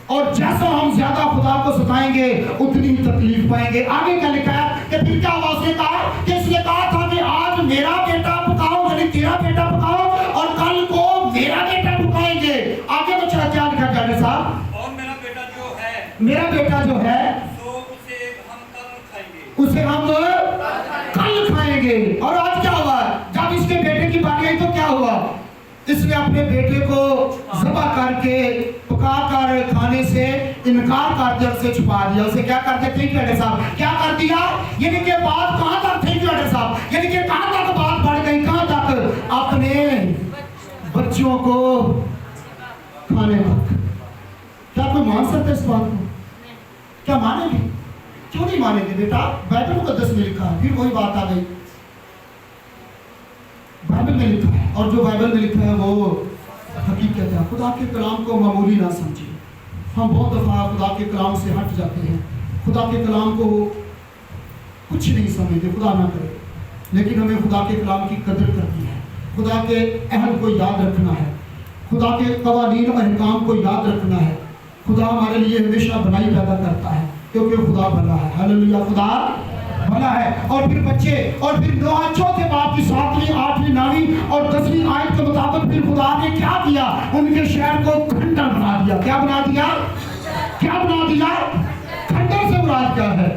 اور جیسا ہم زیادہ خدا کو ستائیں گے اتنی تکلیف پائیں گے۔ آگے کیا لکھا ہے کہ پھر کیا ہوا؟ اس نے کہا کہ اس نے کہا تھا کہ آج میرا بیٹا پکاؤ، یعنی تیرا بیٹا پکاؤ، اور کل کو میرا بیٹا پکائیں گے۔ آگے بچہ کیا لکھا جانے صاحب؟ اور میرا بیٹا جو ہے تو اسے ہم کل کھائیں گے، اسے ہم کل کھائیں گے۔ اور آج کیا ہوا؟ جب اس کے بیٹے کی باری آئی تو کیا ہوا؟ اس نے اپنے بیٹے کو ذبح کر کے پکا کر کھانے سے انکار کر دیا، اسے چھپا دیا۔ اسے کیا کر دیا؟ تھینک یو ایڈر صاحب، کیا کر دیا؟ یعنی کہ بات کہاں تک؟ تھینک یو ایڈر صاحب، یعنی کہ کہاں تک بات بڑھ گئی؟ کہاں تک؟ اپنے بچوں کو کھانے تک۔ کیا کوئی مان سکتا ہے اس بات کو؟ کیا مانیں گے؟ کیوں نہیں مانیں گے بیٹا؟ بائبل مقدس میں لکھا ہے۔ پھر وہی بات آ گئی، بائبل میں لکھا ہے، اور جو بائبل میں لکھا ہے وہ حقیقت ہے۔ خدا کے کلام کو معمولی نہ سمجھیں۔ ہم بہت دفعہ خدا کے کلام سے ہٹ جاتے ہیں، خدا کے کلام کو کچھ نہیں سمجھتے، خدا نہ کرے، لیکن ہمیں خدا کے کلام کی قدر کرنی ہے، خدا کے عہد کو یاد رکھنا ہے، خدا کے قوانین اور احکام کو یاد رکھنا ہے۔ خدا ہمارے لیے ہمیشہ بھلائی پیدا کرتا ہے، کیونکہ خدا بھلا ہے۔ ہاللیلویہ، خدا بھلا ہے۔ اور پھر بچے، اور پھر نوح چوتھے باب کی 7ویں، 8ویں، 9ویں اور 10ویں آیت کے مطابق پھر خدا نے کیا کیا؟ ان کے شہر کو کھنڈر بنا دیا۔ کیا بنا دیا؟ کیا بنا دیا؟ کھنڈر سے مراد کیا ہے؟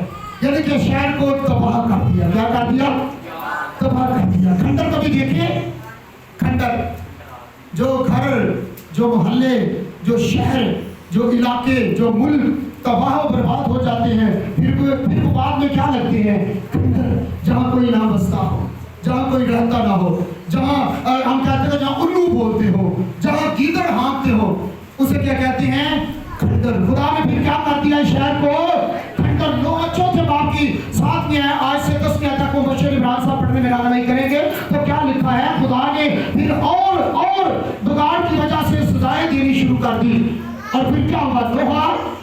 یعنی کہ شہر کو تباہ کر دیا۔ کیا کر دیا؟ تباہ کر دیا۔ کھنڈر کبھی دیکھیں؟ کھنڈر جو گھر، جو محلے، جو شہر، جو علاقے، جو ملک تباہ و برباد ہو جاتے ہیں، پھر وہ بعد میں کیا لگتے ہیں؟ کھنڈر، جہاں کوئی نہ بستا ہو، جہاں کوئی رہتا نہ ہو، جہاں ہم کہتے ہیں جہاں الو بولتے ہو، جہاں گیدڑ ہانکتے ہو، اسے کیا کہتے ہیں؟ کھنڈر۔ خدا نے پھر کیا کر دیا شہر کو؟ کھنڈر۔ نوح چوتھے باب کی 7ویں آیت سے 10ویں آیت تک وہ مبشر عمران صاحب پڑھنے میں رہنمائی کریں گے تو کیا لکھا ہے؟ خدا نے پھر اور بگاڑ کی وجہ سے سزائیں دینی شروع کر دی، اور پھر کیا ہوا؟ نوح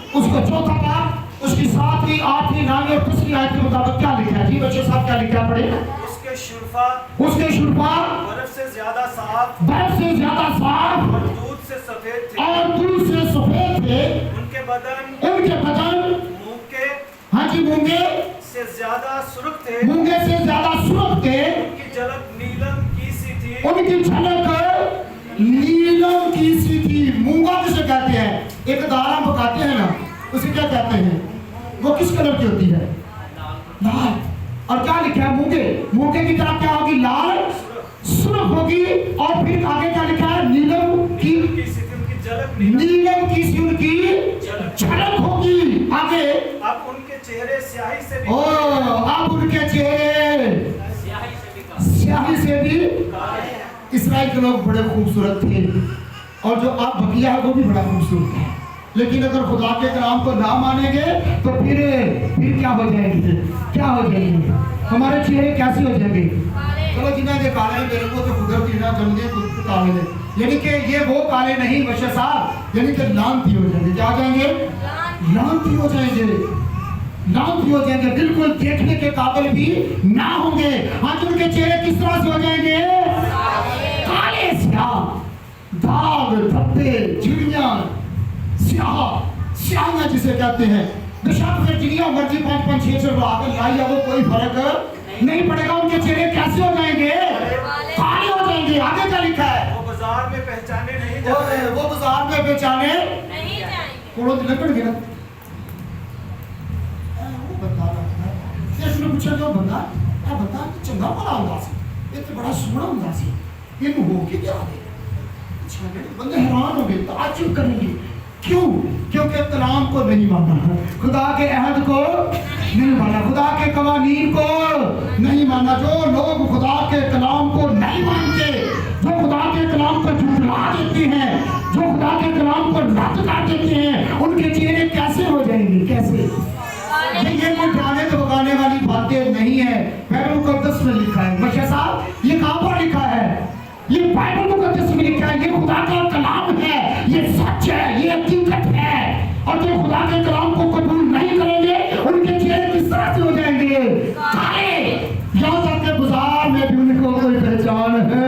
اس کو چوتھا باب، اس کی 7ویں، 8ویں، 9ویں اور 10ویں آیت کے مطابق کیا لکھا ہے؟ جی بچے صاحب کیا لکھا ہے؟ پڑھیں۔ اس کے شرفا برف سے زیادہ صاف اور دودھ سے سفید تھے، ان کے بدن مونگے ہاں جی مونگے سے زیادہ سرخ تھے، ان کی جھلک نیلم کی سی تھی، کی جھلک نیلم کی سی تھی۔ مونگا کسے کہتے ہیں؟ ایک دال ہم پکاتے ہیں نا، اسے کیا کہتے ہیں؟ وہ کس کلر کی ہوتی ہے؟ لال۔ اور کیا لکھا ہے؟ مونگے کی طرح کیا ہوگی؟ لال سرخ ہوگی۔ اور پھر آگے کیا لکھا ہے؟ نیلم کی سی، نیلم کی سی ان کی جھلک ہوگی۔ آگے اب ان کے چہرے سیاہی سے بھی اب ان کے چہرے سیاہی سے بھی۔ اسرائیل کے لوگ بڑے خوبصورت تھے، اور جو اب بقیہ ہے وہ بھی بڑا خوبصورت ہے، لیکن اگر خدا کے کلام کو نہ مانیں گے تو پھر کیا ہو جائیں گے؟ کیا ہو جائیں گے؟ ہمارے چہرے کیسے ہو جائیں گے؟ چلو جنہیں یہ کالے ہیں، میرے کو تو قدرتی نہ جمدے خود کالے ہیں، یعنی کہ یہ وہ کالے نہیں بشر صاحب، یعنی کہ لانتی ہو جائیں گے۔ کیا ہو جائیں گے؟ لانتی ہو جائیں گے، لانتی ہو جائیں گے، بالکل دیکھنے کے قابل بھی نہ ہوں گے۔ ہاں، ان کے چہرے کس طرح سے ہو جائیں گے؟ ईसाइयाँ जिसे कहते हैं, बेशक फिर जिनिया मर्जी 5-5-6 से आगे लाई वो कोई फर्क नहीं पड़ेगा, उनके चेहरे कैसे हो जाएंगे? काले हो जाएंगे। आगे क्या लिखा है? वो बाजार में पहचाने नहीं जाते, वो बाजार में पहचाने नहीं जाएंगे। कोड़ों लकड़ गया वो बता रहा है। इसने पूछा जो बंदा क्या बता कि चंगा भला होगा सी, ये तो बड़ा सोहना होगा सी, ये हो के क्या दे? अच्छा बंदे हैरान हो गए, ताज्जुब करेंगे क्यों? क्योंकि कलाम को नहीं माना है, खुदा के अहद को नहीं माना, खुदा के कवानीन को नहीं माना। जो लोग खुदा के कलाम को नहीं मानते, जो खुदा के कलाम को झुठला देते हैं, जो खुदा के कलाम को रद्द कर देते हैं, उनके चेहरे कैसे हो जाएंगे? कैसे? ये कोई गाने तो गाने वाली बातें नहीं है। बाइबल मुकद्दस में लिखा है। मशा साहब ये कहाँ पर लिखा है? ये बाइबल मुकद्दस में लिखा है। ये खुदा का कलाम है, ये सच है, ये हकीकत है। और जो खुदा के कलाम को कबूल नहीं करेंगे, उनके चेहरे किस तरह से हो जाएंगे? काले। यहाँ तक के बाजार में भी उनको कोई पहचान है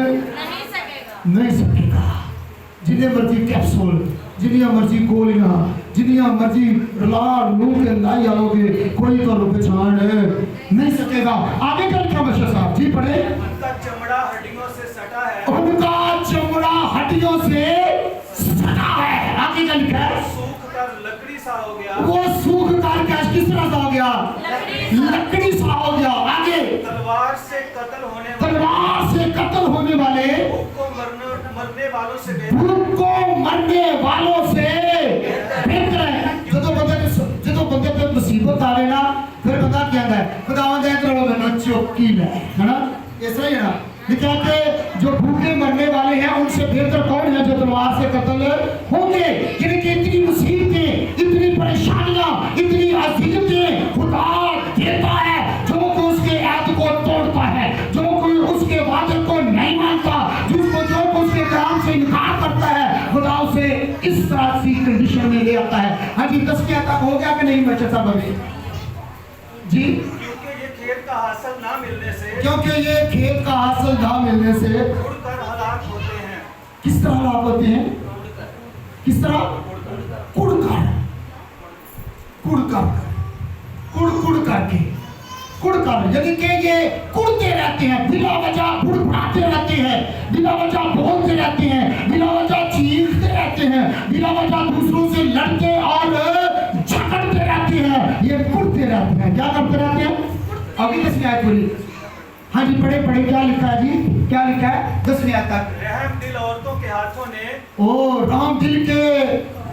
नहीं सकेगा। जिन्हें मर्जी कैप्सूल, जिन्हें मर्जी गोलियां, जिन्हें मर्जी लू के लाई आओगे, कोई तो पहचान नहीं सकेगा। आगे क्या लिखा मशा साहब जी पढ़े? उनका चमड़ा हड्डियों से सटा है, उनका चमड़ा हड्डियों से सटा है। आगे क्या लिखा है? सूख कर लकड़ी सा हो गया, वो सूख कर कैश किस तरह सा हो गया? लकड़ी सा हो गया। आगे तलवार से कत्ल होने तलवार से कत्ल होने वाले, भूख को मरने वालों से भूख को मरने वालों से बेहतर है। जो बंदे पे मुसीबत आवे ना, फिर बंदा क्या है? खुदावंद है तो मैंने चौकी है ना, ऐसा ही है ना। लिखा कि जो भूखे मरने वाले हैं उनसे बेहतर कौन है? जो तलवार से कत्ल होंगे। क्योंकि इतनी मुसीबतें, इतनी परेशानियां, इतनी अजीबतें खुदा देता है जो कोई उसके ऐद को तोड़ता है, जो कोई उसके वादे को नहीं मानता, जिसको जो कोई उसके कलाम से इनकार करता है, खुदा उसे इस तरह की कंडीशन में ले आता है। हाँ जी, तस्किया तक हो गया कि नहीं बच्चे साहब? अभी जी, क्योंकि ये खेत का हासिल ना मिलने से, क्योंकि ये खेत का हासिल ना मिलने से उड़कर हलाक होते हैं। किस तरह हलाक होते हैं? किस तरह? कुड़कर यानी कि ये कुड़ते रहते हैं, बिना वजह कुड़कुड़ाते रहते हैं, बिना वजह बोलते रहते हैं, बिना वजह चीखते रहते हैं, बिना वजह दूसरों से लड़ते और झगड़ते रहते हैं। ये कुड़ते रहते हैं। क्या करते रहते हैं? अभी 10वीं आयत पूरी। हाँ जी पढ़े क्या लिखा है जी? क्या लिखा है 10वीं आयत तक? रहम दिल औरतों के हाथों ने, ओ राम दिल के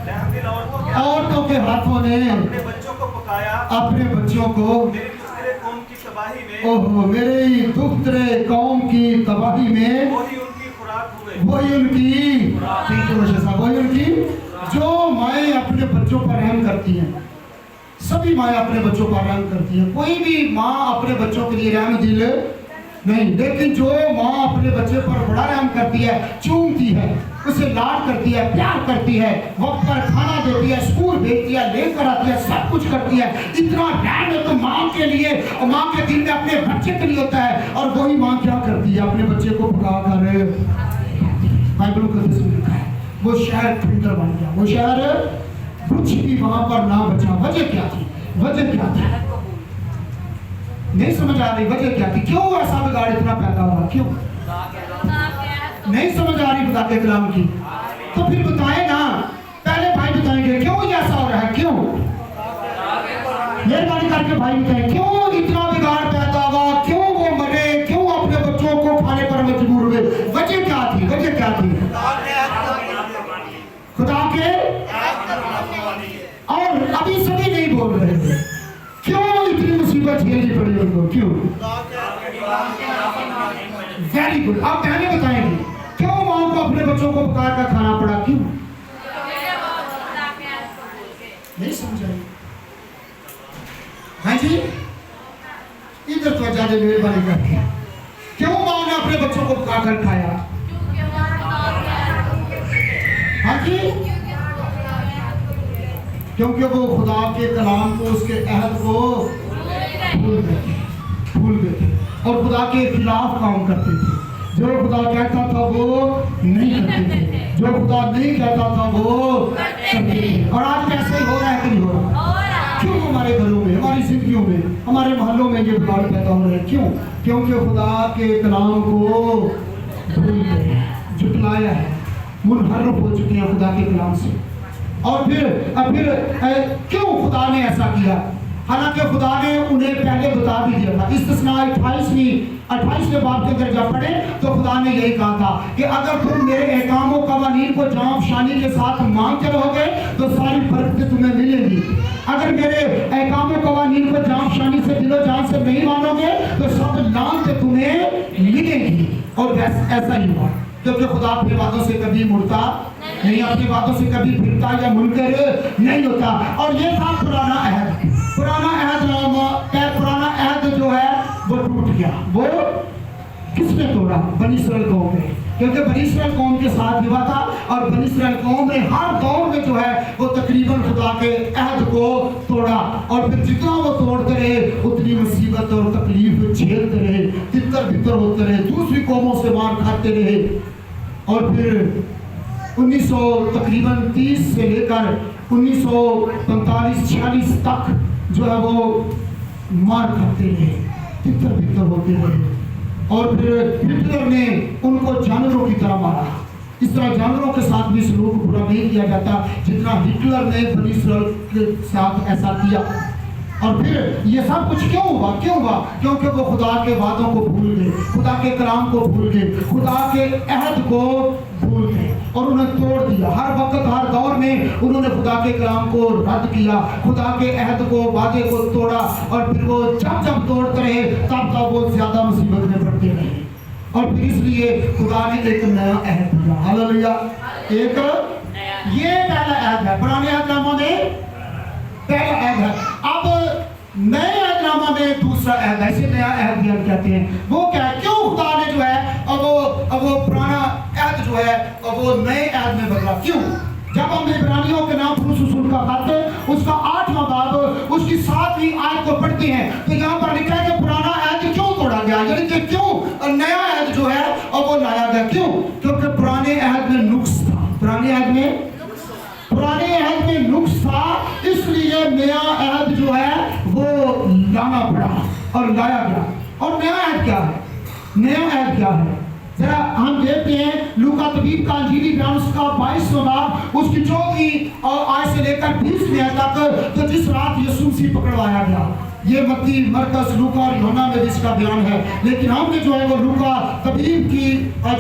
रहम दिल औरतों के हाथों ने अपने बच्चों को पकाया, अपने बच्चों को मेरे दूसरे कौम की तबाही में, ओहो मेरे दुख्तरे कौम की तबाही में वही उनकी खुराक हुए। वही उनकी वही उनकी जो माएँ अपने बच्चों पर रहम करती हैं। सभी माएँ अपने बच्चों पर रहम करती हैं। कोई भी माँ अपने बच्चों के लिए रहम दिल नहीं, लेकिन जो माँ अपने बच्चे पर बड़ा रहम करती है, चूमती है, उसे लाड करती है, प्यार करती है, वक्त पर खाना देती है, स्कूल भेजती है, लेकर आती है, सब कुछ करती है, इतना रहम है तो माँ के लिए, और माँ के दिल में अपने बच्चे के लिए होता है। और वही माँ क्या करती है? अपने बच्चे को पका कर, बाइबल को लिखा है, वो शहर खंडर बन गया, वो शहर कुछ भी वहां पर ना बचा। वजह क्या थी? वजह क्या थी? नहीं समझ आ रही वजह क्या थी? क्यों ऐसा बिगाड़ इतना पैदा हुआ? क्यों नहीं समझ आ रही खुदा के कलाम की? तो फिर बताएं ना, पहले भाई बताएंगे क्यों ये ऐसा हो रहा है? क्यों मेहरबानी करके भाई बताएं क्यों इतना बिगाड़ पैदा हुआ? क्यों वो मरे? क्यों अपने बच्चों को खाने पर मजबूर हुए? वजह क्या थी? वजह क्या थी? खुदा के और अभी सभी नहीं बोल रहे थे। क्यों इतनी मुसीबत झेलनी पड़ी उनको? क्यों? Very good. आप पहले बताएंगे क्यों माँ को अपने बच्चों को पका कर खाना पड़ा? क्यों नहीं समझाई? हाँ जी इधर तो ज्यादा मेहरबानी करके क्यों माँ ने अपने बच्चों को पका कर खाया? हाँ जी क्योंकि वो खुदा के कलाम को, उसके अहद को भूल गए थे और खुदा के खिलाफ काम करते थे। जो खुदा कहता था वो नहीं करते थे। जो खुदा नहीं कहता था वो करते थे। और आज कैसे हो रहा है कि नहीं हो रहा? क्यों हमारे घरों में, हमारी जिंदगियों में, हमारे मोहल्लों में ये बिगाड़ पैदा हो रहे हैं? क्यों? क्योंकि खुदा के कलाम को भूल गए, झुटलाया है, मुनहरफ हो चुके हैं खुदा के कलाम से। और फिर क्यों खुदा ने ऐसा किया? हालांकि खुदा ने उन्हें पहले बता भी दिया था। इस्तिस्ना 28वें बाब के अंदर जब पढ़े तो खुदा ने यही कहा था कि अगर तुम मेरे एहकामों कवानीन को जाम शानी के साथ मानते रहोगे तो सारी बरकतें तुम्हें मिलेंगी। अगर मेरे एहकामों कवानीन को जाम शानी से दिलो जान से नहीं मानोगे तो सब लानतें तुम्हें मिलेंगी। और ऐसा ही हुआ, क्योंकि खुदा अपने वादों से कभी मुड़ता नहीं, अपने वादों से कभी फिरता या मुनकर नहीं होता। और ये था पुराना अहद। पुराना अहद जो है वो टूट गया। वो किसने तोड़ा? बनी इस्राएल कौम ने, क्योंकि बनी इस्राएल कौम के साथ हुआ था। और बनी इस्राएल कौम ने हर दौर में जो है वो तकरीबन खुदा के अहद को तोड़ा। और फिर जितना वो तोड़ते रहे उतनी मुसीबत और तकलीफ झेलते रहे, तितर बितर होते रहे, दूसरी कौमों से मार खाते रहे। और फिर 1930 से लेकर 1945-46 तक जो है वो मार खाते रहे, तितर बितर होते रहे। और फिर हिटलर ने उनको जानवरों की तरह मारा। इस तरह जानवरों के साथ भी सलूक बुरा नहीं किया जाता जितना हिटलर ने बनी इस्राएल के साथ ऐसा किया। और फिर ये सब कुछ क्यों हुआ? क्योंकि वो खुदा के वादों को भूल गए, खुदा के कलाम को भूल गए, खुदा के अहद को भूल गए और उन्हें तोड़ दिया। हर वक्त हर दौर में उन्होंने खुदा के कलाम को रद्द किया, खुदा के अहद को, वादे को तोड़ा। और फिर वो जब तोड़ते रहे तब वो ज्यादा मुसीबत में पड़ते रहे। और फिर इसलिए खुदा ने एक नया अहद दिया। हालेलुया। एक ये पहला अहद है, पुराने अहदनामा में पहला अहद है। अब नए अहदनामा में दूसरा अहद है, इसे नया अहद भी हम कहते हैं। वो क्या है? क्यों खुदा ने जो है अब वो पुराना अहद जो है अब वो नए अहद में बदला? क्यों? जब हम इब्रानियों के नाम रसूल का खत उसका 8वां बाब उसकी 7वीं आयत को पढ़ते हैं तो यहाँ पर लिखा है कि पुराना अहद क्यों तोड़ा गया, यानी कि क्यों नया अहद जो है अब वो लाया गया। क्यों? क्योंकि पुराने अहद में नुक्स था, पुराने अहद में नुक्स था, इसलिए नया अहद जो है वो लाना पड़ा और लाया गया। और नया अहद क्या है? नया अहद क्या है? जरा हम देखते हैं लूका तबीब का अंजीली बयान उसका 22वां बाब उसकी 14वीं आयत से लेकर 20वीं आयत तक। तो जिस रात यीशु मसीह पकड़वाया गया, ये मत्ती, मरकस, लूका और यूहन्ना में इसका बयान है, लेकिन हमने जो है वो लूका तबीब की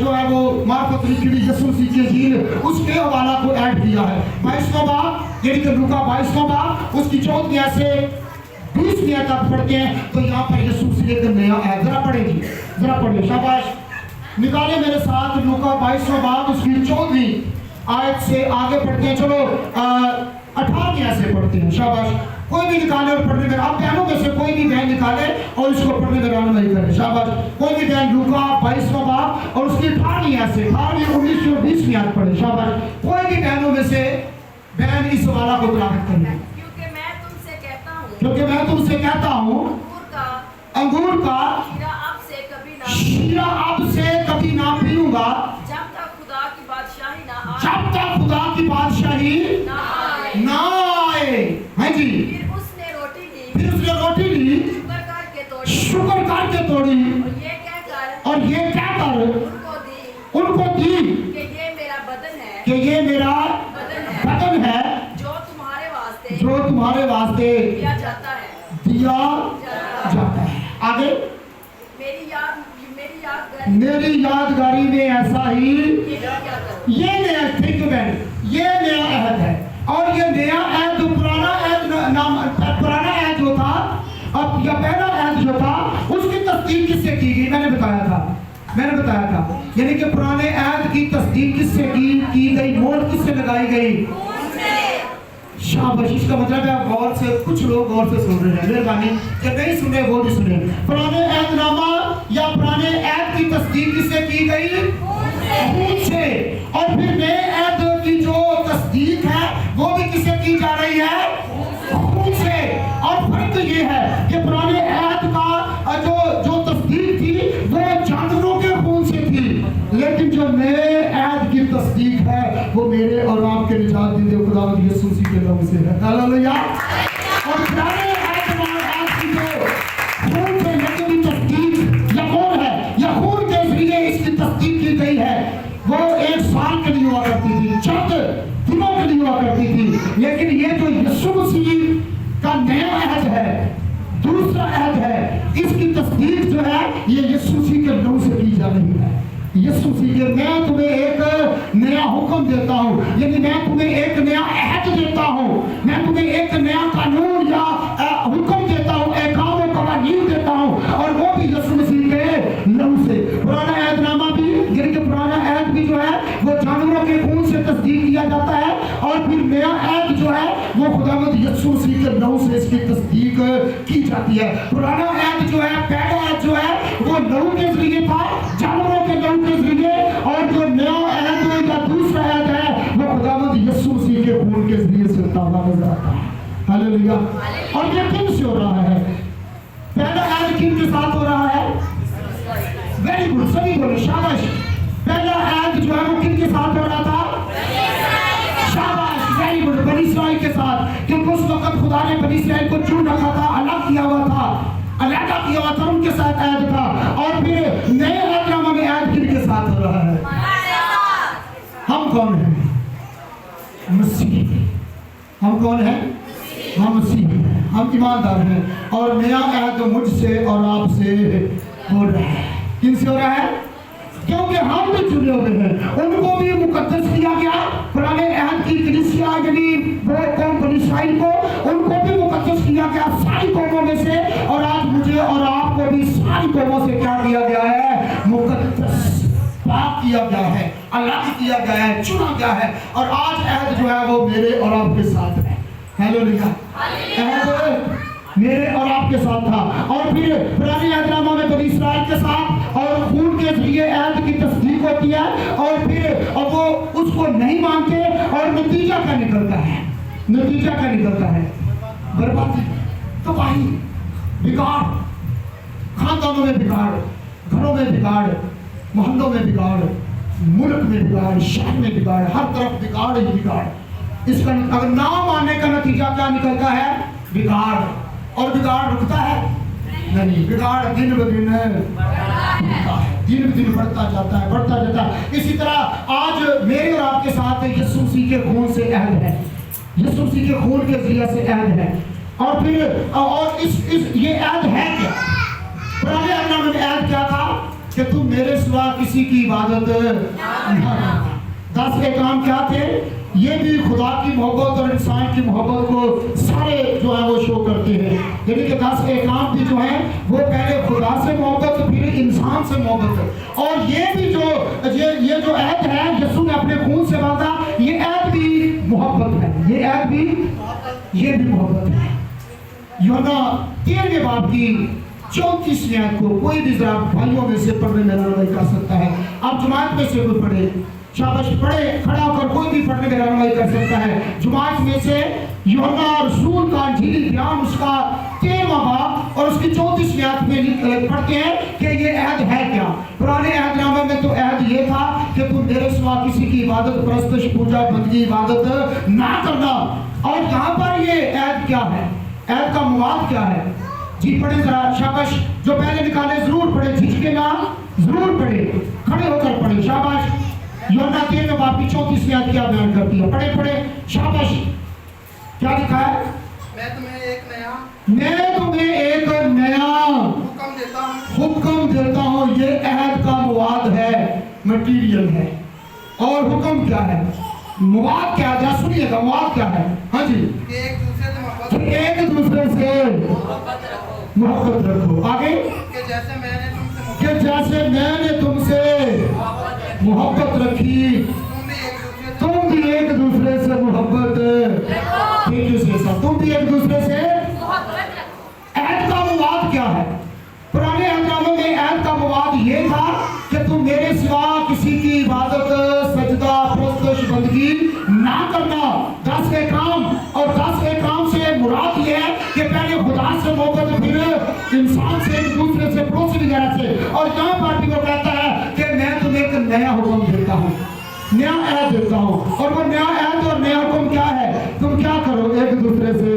जो है वो मार्फत लिखी हुई यीशु मसीह की इंजील उसके हवाला को ऐड किया है। 22वां बाब यानी कि लूका 22वां बाब उसकी 14वीं आयत से 20वीं आयत तक पढ़ते हैं तो यहाँ पर यीशु मसीह एक नया अहद। जरा पढ़ेगी, जरा पढ़िए, शाबाश, निकाले मेरे साथ लूका 22वां बाब उसकी 14वीं आयत से आगे पढ़ते हैं। चलो 18वीं आयत से पढ़ते हैं, शाबाश। कोई भी निकाले और पढ़ने में, आप बहनों में से कोई भी बहन निकाले और इसको पढ़ने में रहनुमाई करे, शाबाश। कोई भी बहन लूका 22वां बाब और उसकी 18वीं आयत से 18वीं, 19वीं और 20वीं आयत पढ़े, शाबाश। कोई भी बहनों में से बहन इस वाला को तिलावत करे। क्योंकि मैं तुमसे कहता हूँ अंगूर का शीरा अब से कभी ना पीऊंगा जब तक खुदा की बादशाही ना आए। हाँ जी। फिर उसने रोटी ली, शुक्र करके तोड़ी और ये कहकर उनको दी कि ये मेरा बदन है जो तुम्हारे वास्ते दिया जाता है। आगे मेरी यादगारी में ऐसा ही ये नया अहद है। और ये नया अहद पुराना अहद जो था अब या पहला अहद जो था उसकी तस्दीक किससे की गई? मैंने बताया था यानी कि पुराने अहद की तस्दीक किससे की गई? मोहर किससे लगाई गई? शाबाश। इसका मतलब है गौर से, कुछ लोग गौर से सुन रहे हैं, मेहरबानी, जब नहीं सुने वो भी सुने। पुराने अहदनामा या पुराने अहद की तस्दीक किससे की गई? खून से। और फिर नए अहद की जो तस्दीक है वो भी किससे की जा रही है? खून से। और फर्क ये है कि पुराने अहद का जो तस्दीक थी वो जानवरों के खून से थी, लेकिन जो नए अहद की तस्दीक है वो मेरे और आपके निजात दीदे खुदावंद यीशु मसीह के नाम से है। हालेलुया। और पुराने आज की जो खून से लगी हुई तस्दीक या कौन है या खून के जरिए इसकी तस्दीक की गई है, वो 1 साल के लिए हुआ करती थी, चंद दिनों के लिए हुआ करती थी। लेकिन ये जो यीशु मसीह का नया अहद है, दूसरा अहद है, इसकी तस्दीक जो है ये यीशु मसीह के नाम से की जा रही है। यीशु मसीह के मैं तुम्हें एक नया हुक्म देता हूँ, यानी मैं तुम्हें एक नया अहद देता हूँ, मैं तुम्हें एक नया कानून या हुक्म देता हूँ, एहकाम और कवानीन देता हूँ, और वो भी यीशु मसीह के नाम से। पुराना अहदनामा भी यानी कि पुराना अहद भी जो है वो जानवरों के खून से तस्दीक किया जाता है, और फिर नया अहद जो है वो खुदावंद यीशु मसीह के नाम से इसकी तस्दीक की जाती है। पुराना अहद जो है, पहला अहद जो है वो लहू के जरिए था, जानवरों के लहू के जरिए, और जो नया अहद या दूसरा अहद है वो खुदावंद यीशु मसीह के खून के जरिए से ताबा नजर आता है। हालेलुया। और ये किन से हो रहा है? पहला अहद किन के साथ हो रहा है? वेरी गुड, सभी बोलो शाबाश। पहला अहद जो है वो किन के साथ हो रहा था? शाबाश, वेरी गुड, बनी इस्राइल के साथ। क्योंकि उस वक्त खुदा ने बनी इस्राइल को चुन रखा था, अलग किया हुआ था, अलहदा किया हुआ था, उनके साथ अहद था। और फिर नए अहदनामा में अहद किन के साथ हो रहा है? हम कौन हैं? मसीह। हम कौन हैं? हम मसीह हैं, हम ईमानदार हैं। और नया अहद मुझसे और आपसे हो रहा है। किन से हो रहा है? क्योंकि हम भी चुने हुए हैं, उनको भी मुकद्दस किया गया। पुराने अहद की कलीसिया यानी वो कौम बनी इस्राइल को, उनको भी मुकद्दस किया गया सारी कौमों में से, और आज मुझे और आपको भी सारी कौमों से क्या किया गया है? मुकद्दस, पाक किया गया है, अलग किया गया है, चुना गया है। और आज अहद जो है वो मेरे और आपके साथ है। हालेलुया। अहद मेरे और आपके साथ था। और फिर पुराने अहदनामा में बनी इस्राइल के साथ, और खून के जरिए अहद की तस्दीक होती है, और फिर अब वो उसको नहीं मानते, और नतीजा क्या निकलता है? नतीजा क्या निकलता है? बर्बादी, तबाही, बिगाड़, खानदानों में बिगाड़, घरों में बिगाड़, मोहल्लों में बिगाड़, मुल्क में बिगाड़, शहर में बिगाड़, हर तरफ बिगाड़ ही बिगाड़। इसका अगर ना मानने का नतीजा क्या निकलता है? बिगाड़। और बिगाड़ रुकता है नहीं, बिगाड़ दिन ब दिन बढ़ता है, दिन ब दिन बढ़ता जाता है, बढ़ता जाता है। इसी तरह आज मेरे और आपके साथ यीशु मसीह के खून से अहद है, यीशु मसीह के खून के जरिए से अहद है। और फिर और इस ये अहद है क्या? पुराने अहदनामे में अहद क्या था? कि तू मेरे सिवा किसी की इबादत न करना। 10 एहकाम क्या थे? ये भी खुदा की मोहब्बत और इंसान की मोहब्बत को सारे जो है वो शो करते हैं। यानी कि 10 एहकाम भी जो है वो पहले खुदा से मोहब्बत, फिर इंसान से मोहब्बत। और ये भी ये जो अहद है यीशु ने अपने खून से बांधा, ये अहद भी मोहब्बत है, ये अहद भी मोहब्बत है। यूहन्ना 13वें बाब की 34वीं आयत को कोई भी जरा भाइयों में से पढ़ने में रहनुमाई कर सकता है। अब जमात में से कोई पढ़े, शाबाश, पढ़े, खड़ा होकर कोई भी पढ़ने में रहनुमाई कर सकता है। जुमात में से यूहन्ना रसूल का इंजीली बयान उसका 13वां बाब और उसकी 34वीं आयत में पढ़ते हैं कि ये अहद है क्या। पुराने अहदनामे में तो अहद ये था कि तुम मेरे सिवा किसी की इबादत, परस्तश, पूजा, बंदगी, इबादत ना करना। और यहाँ पर ये अहद क्या है? अहद का मवाद क्या है? जी पढ़े जरा, शाबाश, जो पहले निकाले जरूर पढ़े, झिझके ना जरूर पढ़े, खड़े होकर पढ़े, शाबाश। यूहन्ना 13वें बाब की 34वीं आयत क्या बयान करती है? पढ़े पढ़े, शाबाश। क्या लिखा है? मैं तुम्हें एक नया हुक्म देता हूँ। ये अहद का मवाद है, मटीरियल है। और हुक्म क्या है? मवाद क्या है? सुनिएगा, मवाद क्या है? हाँ जी, कि एक दूसरे से मोहब्बत रखो। आगे, कि जैसे मैंने तुमसे मोहब्बत रखी, तुम भी एक दूसरे से मोहब्बत तुम भी एक दूसरे से। अहद का मवाद क्या है? पुराने अहदनामे में अहद का मवाद ये था कि तुम मेरे सिवा किसी की इबादत, सजदा, परस्तश, बंदगी ना करना। 10 एहकाम, और 10 एहकाम से मुराद ये है कि पहले खुदा से मोहब्बत, फिर इंसान से, एक दूसरे से, पड़ोसी वगैरह से। और यहाँ पर भी वो कहता है कि मैं तुम्हें एक नया हुक्म देता हूँ। नया अहद देता हूँ। और वो नया अहद और नया हुक्म क्या है? तुम क्या करो? एक दूसरे से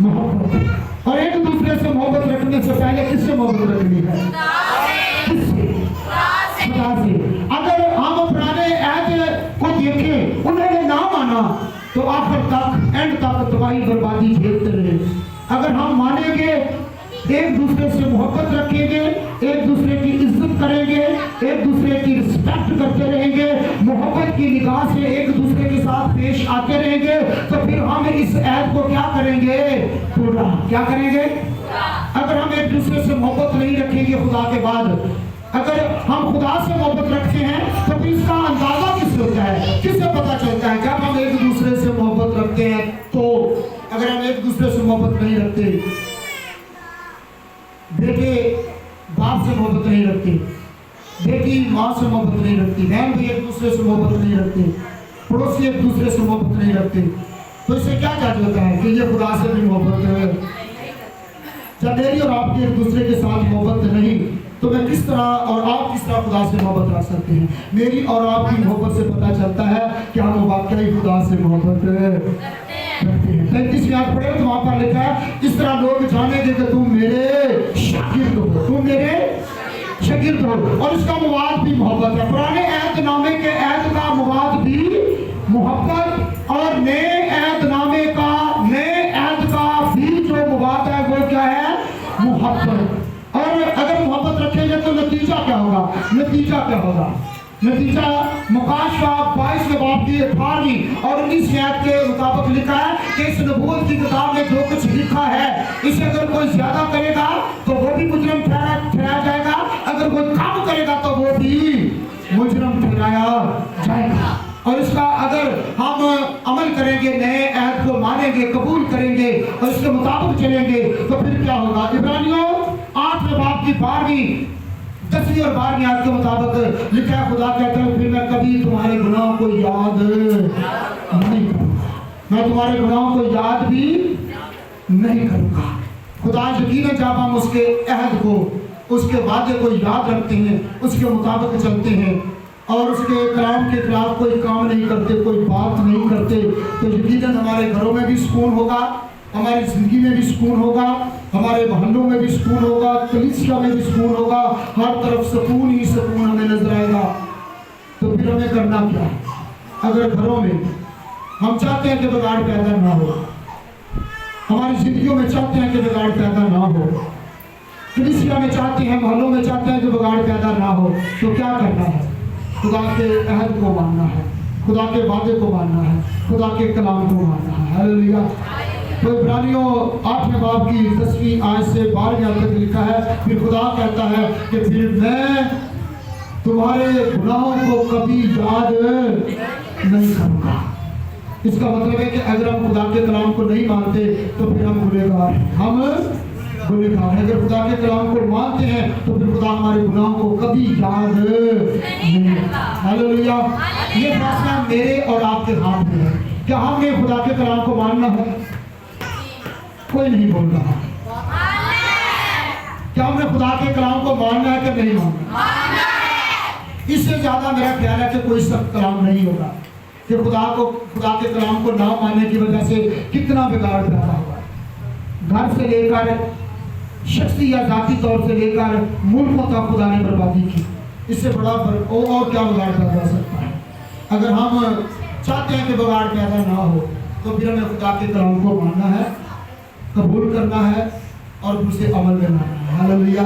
मोहब्बत। और एक दूसरे से मोहब्बत रखने से पहले किससे मोहब्बत रखनी है? किससे? खुदा से। अगर हम पुराने अहद को देखें, उन्होंने ना माना तो आखिर तक, एंड तक तबाही बर्बादी झेलते रहे। अगर हम मानेंगे, एक दूसरे से मोहब्बत रखेंगे, एक दूसरे की इज्जत करेंगे, एक दूसरे की रिस्पेक्ट करते रहेंगे, मोहब्बत की निगाह से एक दूसरे के साथ पेश आते रहेंगे, तो फिर हम इस ऐद को क्या करेंगे? पूरा। क्या करेंगे? अगर हम एक दूसरे से मोहब्बत नहीं रखेंगे खुदा के बाद, अगर हम खुदा से मोहब्बत रखते हैं, तो फिर इसका अंदाजा किससे होता है? किससे पता चलता है? जब हम एक दूसरे से मोहब्बत रखते हैं तो। अगर हम एक दूसरे से मोहब्बत नहीं रखते, बेटे बाप से मोहब्बत नहीं रखते, बेटी माँ से मोहब्बत नहीं रखती, बहन भी एक दूसरे से मोहब्बत नहीं रखते, पड़ोसी एक दूसरे से मोहब्बत नहीं रखते, तो इससे क्या जांच होता है कि ये खुदा से भी मोहब्बत है? जब मेरी और आपकी एक दूसरे के साथ मोहब्बत नहीं, तो मैं किस तरह और आप किस तरह खुदा से मोहब्बत रख सकते हैं? मेरी और आपकी मोहब्बत से पता चलता है कि हम वाकई खुदा से मोहब्बत रखते हैं। 35 आयत पढ़े तो वहाँ पर लिखा है, इस तरह लोग जानेंगे कि तुम मेरे शागिर्द हो, तुम मेरे शागिर्द हो। और इसका मुवाद भी मोहब्बत है। पुराने अहदनामे के अहद का मुवाद भी मोहब्बत, और नए अहदनामे का, नए अहद का भी जो मुवाद है वो क्या है? मोहब्बत। और अगर मोहब्बत रखेंगे तो नतीजा क्या होगा? नतीजा क्या होगा? नतीजा मुकाशवा 22 बाब की 18वीं और 19वीं आयत के मुताबिक लिखा है कि इस नबूवत की किताब में जो कुछ लिखा है, इसे अगर कोई ज्यादा करेगा तो वो भी मुजरम ठहराया जाएगा, अगर कोई कम करेगा तो वो भी मुजरम ठहराया जाएगा। और इसका अगर हम अमल करेंगे, नए अहद को मानेंगे, कबूल करेंगे और इसके मुताबिक चलेंगे, तो फिर क्या होगा? इब्रानियों 8 बाब की 12वीं 10वीं और 12वीं आयत के मुताबिक लिखा है, खुदा कहता है फिर मैं कभी तुम्हारे गुनाहों को याद नहीं करूंगा, मैं तुम्हारे गुनाहों को याद भी नहीं करूंगा। खुदा यकीनन जब हम उसके अहद को, उसके वादे को याद रखते हैं, उसके मुताबिक चलते हैं और उसके कलाम के खिलाफ कोई काम नहीं करते, कोई बात नहीं करते, तो यकीनन हमारे घरों में भी सुकून होगा, हमारी ज़िंदगी में भी सुकून होगा, हमारे मोहल्लों में भी सुकून होगा, कलीसिया में भी सुकून होगा, हर तरफ सुकून ही सुकून हमें नजर आएगा। तो फिर हमें करना क्या है? अगर घरों में हम चाहते हैं कि बिगाड़ पैदा ना हो, हमारी जिंदगियों में चाहते हैं कि बिगाड़ पैदा ना हो, कलीसिया में चाहते हैं, मोहल्लों में चाहते हैं कि बिगाड़ पैदा ना हो, तो क्या करना है? खुदा के अहद को मानना है, खुदा के वादे को मानना है, खुदा के कलाम को मानना है। हालेलुया। तो इब्रानियों 8वें बाब की 10वीं आयत से 12वीं आयत तक लिखा है, फिर खुदा कहता है कि फिर मैं तुम्हारे गुनाहों को कभी याद नहीं करूँगा। इसका मतलब है कि अगर हम खुदा के कलाम को नहीं मानते तो फिर हम गुनहगार हैं, हम गुनहगार हैं। अगर खुदा के कलाम को मानते हैं तो फिर खुदा हमारे गुनाहों को कभी याद नहीं करता। हालेलुया। ये फैसला मेरे और आपके हाथ में है। क्या हमने खुदा के कलाम को मानना है? कोई नहीं बोल रहा। क्या हमने खुदा के कलाम को मानना है कि नहीं मानना? इससे ज्यादा मेरा ख्याल है कि कोई सख्त कलाम नहीं होगा कि खुदा के कलाम को ना मानने की वजह से कितना बिगाड़ पैदा हुआ। घर से लेकर शख्सी या जाती तौर से लेकर मुल्कों तक खुदा ने बर्बादी की। इससे बड़ा और क्या बिगाड़ पैदा हो सकता है? अगर हम चाहते हैं कि बिगाड़ पैदा ना हो तो फिर हमें खुदा के कलाम को मानना है, कबूल करना है और उसे अमल में लाना है। हालेलुया।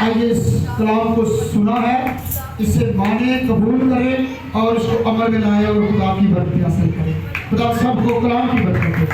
आइए इस कलाम को सुना है, इसे माने, कबूल करें और इसको अमल में लाएं और खुदा की बरकत हासिल करें। खुदा सबको कलाम की बरकत दे।